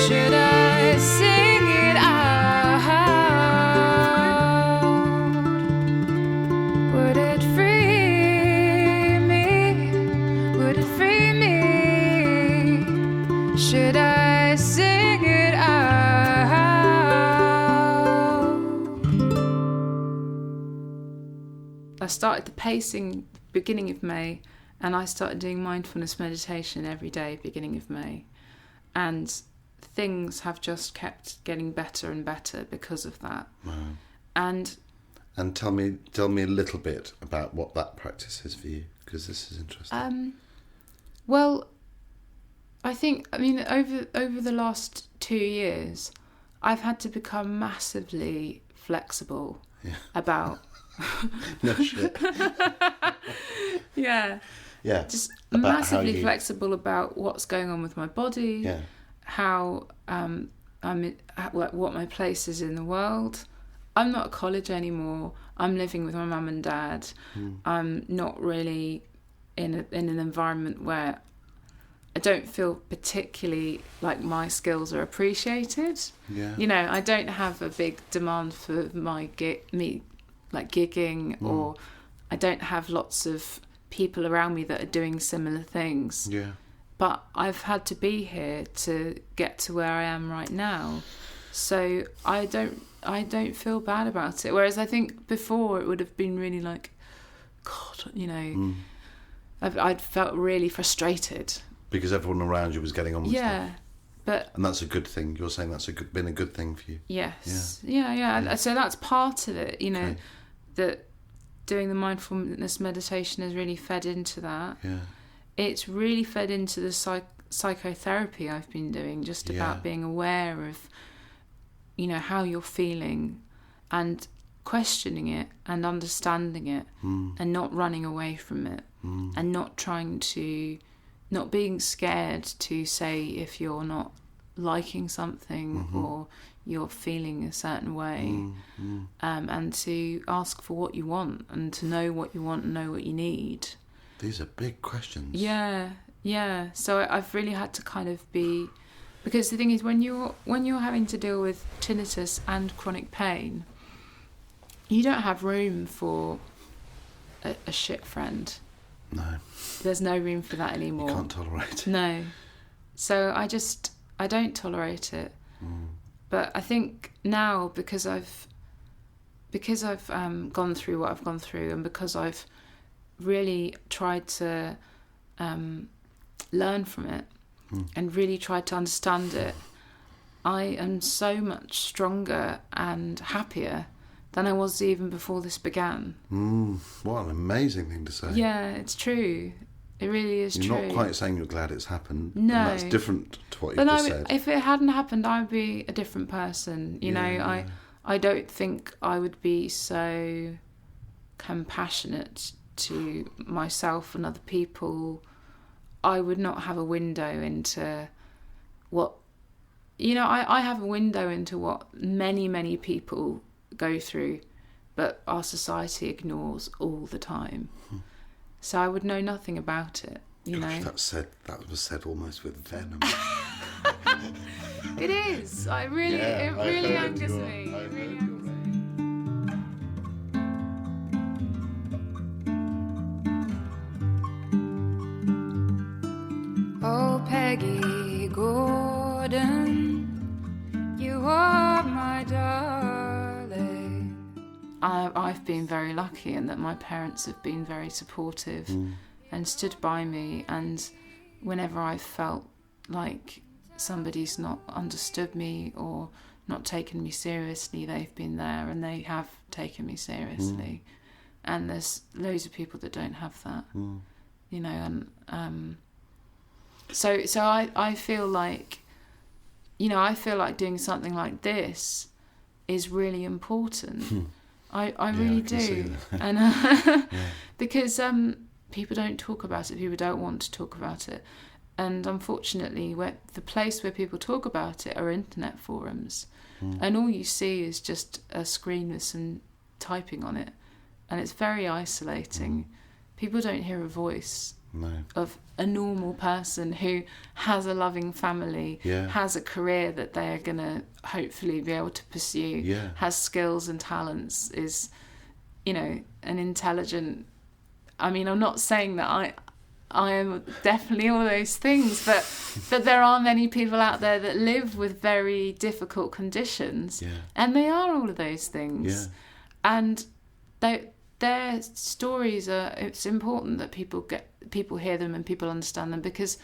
Speaker 12: Should I sing it out? Would it free me? Would it free me? Should I sing it out?
Speaker 5: I started the pacing beginning of May, and I started doing mindfulness meditation every day beginning of May, and things have just kept getting better and better because of that.
Speaker 1: Wow.
Speaker 5: And
Speaker 1: tell me a little bit about what that practice is for you, because this is interesting.
Speaker 5: well, I mean over the last 2 years, I've had to become massively flexible about
Speaker 1: No shit.
Speaker 5: yeah just
Speaker 1: about
Speaker 5: massively
Speaker 1: how you...
Speaker 5: flexible about what's going on with my body,
Speaker 1: Yeah.
Speaker 5: how I'm what my place is in the world, I'm not at college anymore. I'm living with my mum and dad. I'm not really in an environment where I don't feel particularly like my skills are appreciated.
Speaker 1: Yeah.
Speaker 5: You know, I don't have a big demand for gigging, or I don't have lots of people around me that are doing similar things.
Speaker 1: Yeah.
Speaker 5: But I've had to be here to get to where I am right now. So I don't feel bad about it. Whereas I think before it would have been really like, God, you know, I'd felt really frustrated.
Speaker 1: Because everyone around you was getting on with stuff.
Speaker 5: Yeah.
Speaker 1: And that's a good thing. You're saying that's been a good thing for you.
Speaker 5: Yes. Yeah. So that's part of it, you know, that doing the mindfulness meditation has really fed into that.
Speaker 1: Yeah.
Speaker 5: It's really fed into the psychotherapy I've been doing, just about being aware of, you know, how you're feeling and questioning it and understanding it and not running away from it and not being scared to say if you're not liking something or you're feeling a certain way, and to ask for what you want and to know what you want and know what you need.
Speaker 1: These are big questions.
Speaker 5: Yeah. So I've really had to kind of be, because the thing is, when you're having to deal with tinnitus and chronic pain, you don't have room for a shit friend.
Speaker 1: No.
Speaker 5: There's no room for that anymore.
Speaker 1: You can't tolerate it.
Speaker 5: No. So I don't tolerate it. But I think now, because I've gone through what I've gone through, and because I've really tried to learn from it and really tried to understand it, I am so much stronger and happier than I was even before this began.
Speaker 1: What an amazing thing to say.
Speaker 5: Yeah, it's true. It really is true.
Speaker 1: You're not quite saying you're glad it's happened.
Speaker 5: No.
Speaker 1: And that's different to what you've just said.
Speaker 5: If it hadn't happened, I'd be a different person. You know, I don't think I would be so compassionate to myself and other people. I would not have a window into what... You know, I have a window into what many, many people go through, but our society ignores all the time. So I would know nothing about it, you know.
Speaker 1: That was said almost with venom.
Speaker 5: It is. It really angers me. It really angers
Speaker 12: me. Oh, Peggy Gordon, you are my darling.
Speaker 5: I've been very lucky in that my parents have been very supportive and stood by me, and whenever I felt like somebody's not understood me or not taken me seriously, they've been there and they have taken me seriously. And there's loads of people that don't have that, you know, and so I feel like, you know, doing something like this is really important. I really do. And because people don't talk about it, people don't want to talk about it. And unfortunately, the place where people talk about it are internet forums. And all you see is just a screen with some typing on it. And it's very isolating. People don't hear a voice of a normal person who has a loving family, has a career that they're going to hopefully be able to pursue, has skills and talents, is, you know, an intelligent... I mean, I'm not saying that I am definitely all those things, but there are many people out there that live with very difficult conditions, and they are all of those things. And their stories are... It's important that people hear them and people understand them, because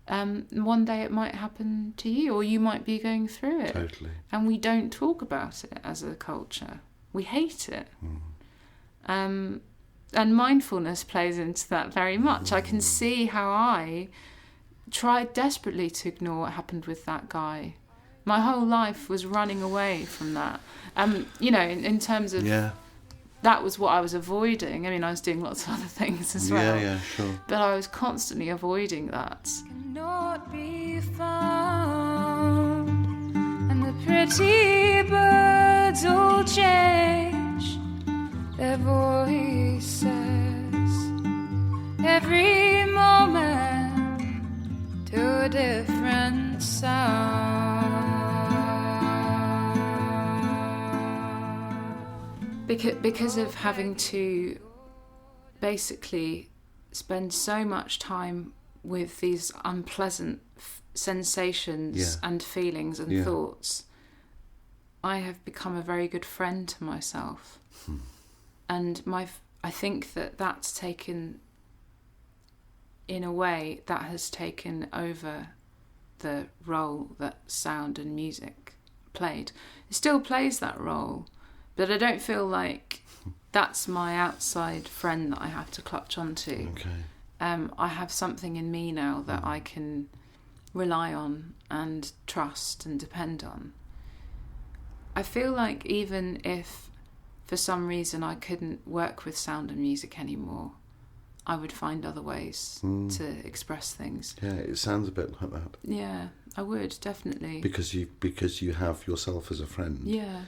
Speaker 5: one day it might happen to you, or you might be going through it.
Speaker 1: Totally.
Speaker 5: And we don't talk about it as a culture. We hate it. And mindfulness plays into that very much. I can see how I tried desperately to ignore what happened with that guy. My whole life was running away from that. You know, in terms of... That was what I was avoiding. I mean, I was doing lots of other things as well.
Speaker 1: Yeah, sure.
Speaker 5: But I was constantly avoiding that.
Speaker 12: Cannot be found, and the pretty birds words all change their voices every moment to a different sound.
Speaker 5: Because of having to basically spend so much time with these unpleasant sensations and feelings and thoughts, I have become a very good friend to myself. And I think that's taken, in a way, that has taken over the role that sound and music played. It still plays that role, but I don't feel like that's my outside friend that I have to clutch onto.
Speaker 1: Okay.
Speaker 5: I have something in me now that I can rely on and trust and depend on. I feel like even if for some reason I couldn't work with sound and music anymore, I would find other ways to express things.
Speaker 1: Yeah, it sounds a bit like that.
Speaker 5: Yeah, I would, definitely.
Speaker 1: Because you have yourself as a friend.
Speaker 5: Yeah.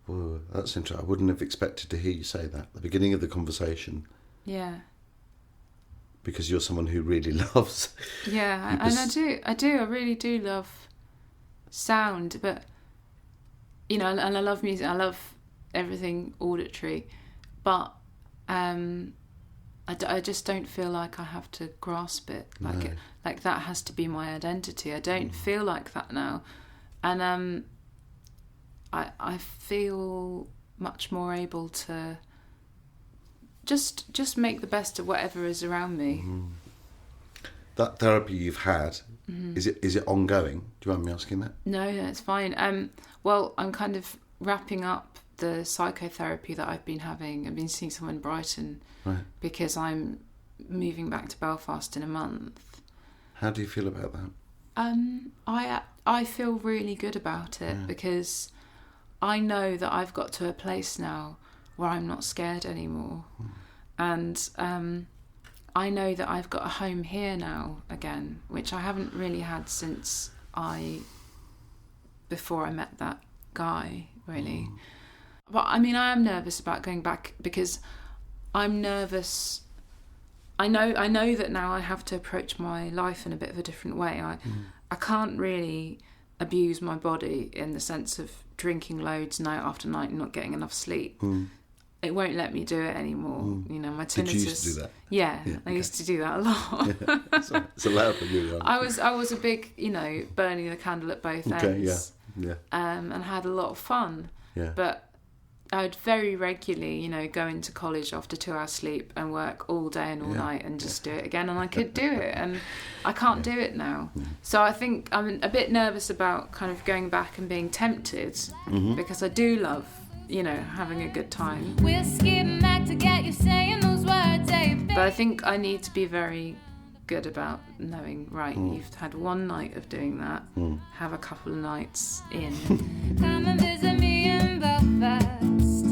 Speaker 1: Whoa, that's interesting. I wouldn't have expected to hear you say that at the beginning of the conversation.
Speaker 5: Yeah.
Speaker 1: Because you're someone who really loves...
Speaker 5: Yeah, and I really do love sound, but, you know, and I love music, I love everything auditory, but I just don't feel like I have to grasp it. Like that has to be my identity. I don't feel like that now. And I feel much more able to just make the best of whatever is around me.
Speaker 1: That therapy you've had, is it ongoing? Do you mind me asking that?
Speaker 5: No, it's fine. Well, I'm kind of wrapping up the psychotherapy that I've been having. I've been seeing someone in Brighton because I'm moving back to Belfast in a month.
Speaker 1: How do you feel about that?
Speaker 5: I feel really good about it because I know that I've got to a place now where I'm not scared anymore. And I know that I've got a home here now again, which I haven't really had since before I met that guy, really. But I mean, I am nervous about going back because I'm nervous. I know that now I have to approach my life in a bit of a different way. I can't really abuse my body in the sense of drinking loads night after night and not getting enough sleep. It won't let me do it anymore. You know, my tinnitus.
Speaker 1: Did you used to do that?
Speaker 5: Yeah, I used to do that a lot.
Speaker 1: It's allowed for you.
Speaker 5: I was a big, you know, burning the candle at both ends.
Speaker 1: Yeah.
Speaker 5: And had a lot of fun.
Speaker 1: Yeah.
Speaker 5: But I'd very regularly, you know, go into college after 2 hours sleep and work all day and all night and just do it again. And I could do it, and I can't do it now. So I think I'm a bit nervous about kind of going back and being tempted because I do love, you know, having a good time.
Speaker 12: We'll skip back to get you saying those words,
Speaker 5: But I think I need to be very good about knowing, right, you've had one night of doing that, have a couple of nights in.
Speaker 12: Come and visit me in Belfast.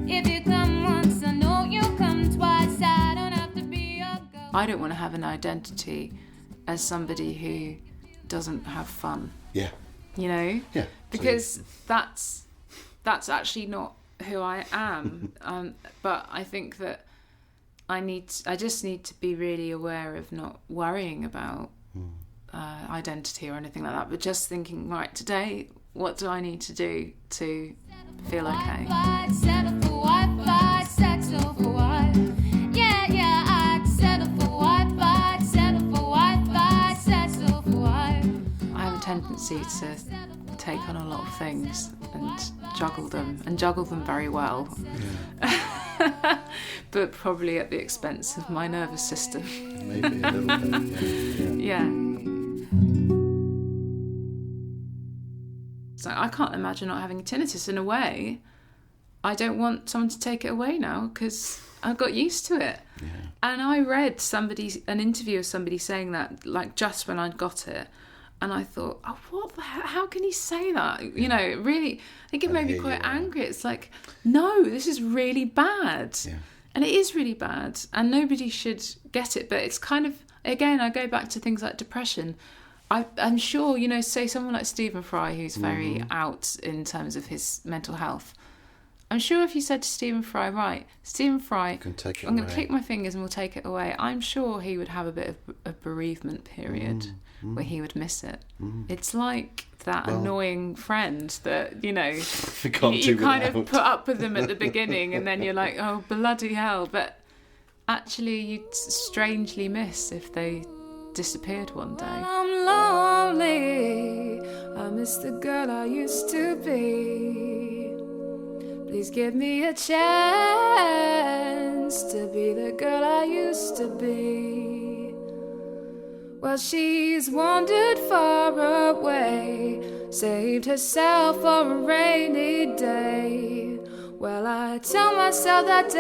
Speaker 12: If you come once, I know you'll come twice. I don't have to be your girl.
Speaker 5: I don't want to have an identity as somebody who doesn't have fun.
Speaker 1: Yeah.
Speaker 5: You know?
Speaker 1: Yeah.
Speaker 5: Because that's actually not who I am. But I think that I just need to be really aware of not worrying about identity or anything like that, but just thinking, right, today, what do I need to do to feel okay?
Speaker 12: I'd settle for Wi-Fi, settle for Wi-Fi. Yeah, I'd settle for Wi-Fi, settle for Wi-Fi, settle for Wi-Fi.
Speaker 5: I have a tendency to take on a lot of things and juggle them very well. But probably at the expense of my nervous system.
Speaker 1: Maybe a little bit,
Speaker 5: yeah. So I can't imagine not having tinnitus. In a way, I don't want someone to take it away now because I got used to it.
Speaker 1: Yeah.
Speaker 5: And I read an interview of somebody saying that, like, just when I'd got it. And I thought, oh, what the hell? How can he say that? You know, really, I think it made me quite angry. It's like, no, this is really bad.
Speaker 1: Yeah.
Speaker 5: And it is really bad. And nobody should get it. But it's kind of, again, I go back to things like depression. I'm sure, you know, say someone like Stephen Fry, who's very out in terms of his mental health. I'm sure if you said to Stephen Fry, right, Stephen Fry, I'm going to click my fingers and we'll take it away, I'm sure he would have a bit of a bereavement period where he would miss it. It's like that annoying friend that, you know, you kind of put up with them at the beginning and then you're like, oh, bloody hell. But actually you'd strangely miss if they disappeared one day.
Speaker 12: I'm lonely, I miss the girl I used to be. Please give me a chance to be the girl I used to be. Well, she's wandered far away, saved herself for a rainy day. Well, I tell myself that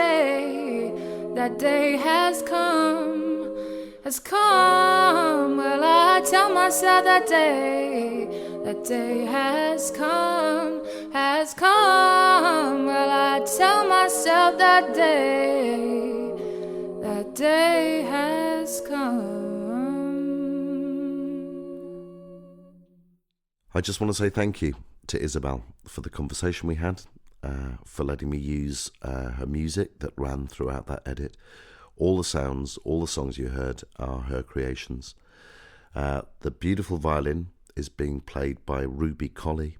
Speaker 12: day has come, has come. Well, I tell myself that day has come, has come. Well, I tell myself that day has come.
Speaker 1: I just want to say thank you to Isabel for the conversation we had, for letting me use her music that ran throughout that edit. All the sounds, all the songs you heard are her creations. The beautiful violin is being played by Ruby Colley,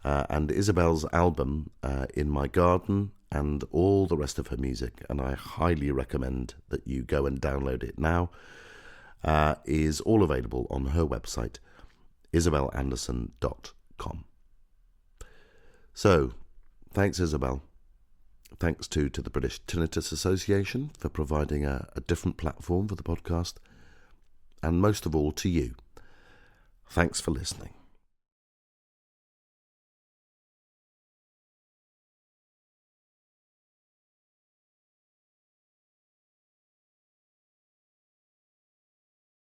Speaker 1: and Isabel's album, In My Garden, and all the rest of her music, and I highly recommend that you go and download it now, is all available on her website, isabelanderson.com. So, thanks Isabel. Thanks to the British Tinnitus Association for providing a different platform for the podcast. And most of all to you. Thanks for listening.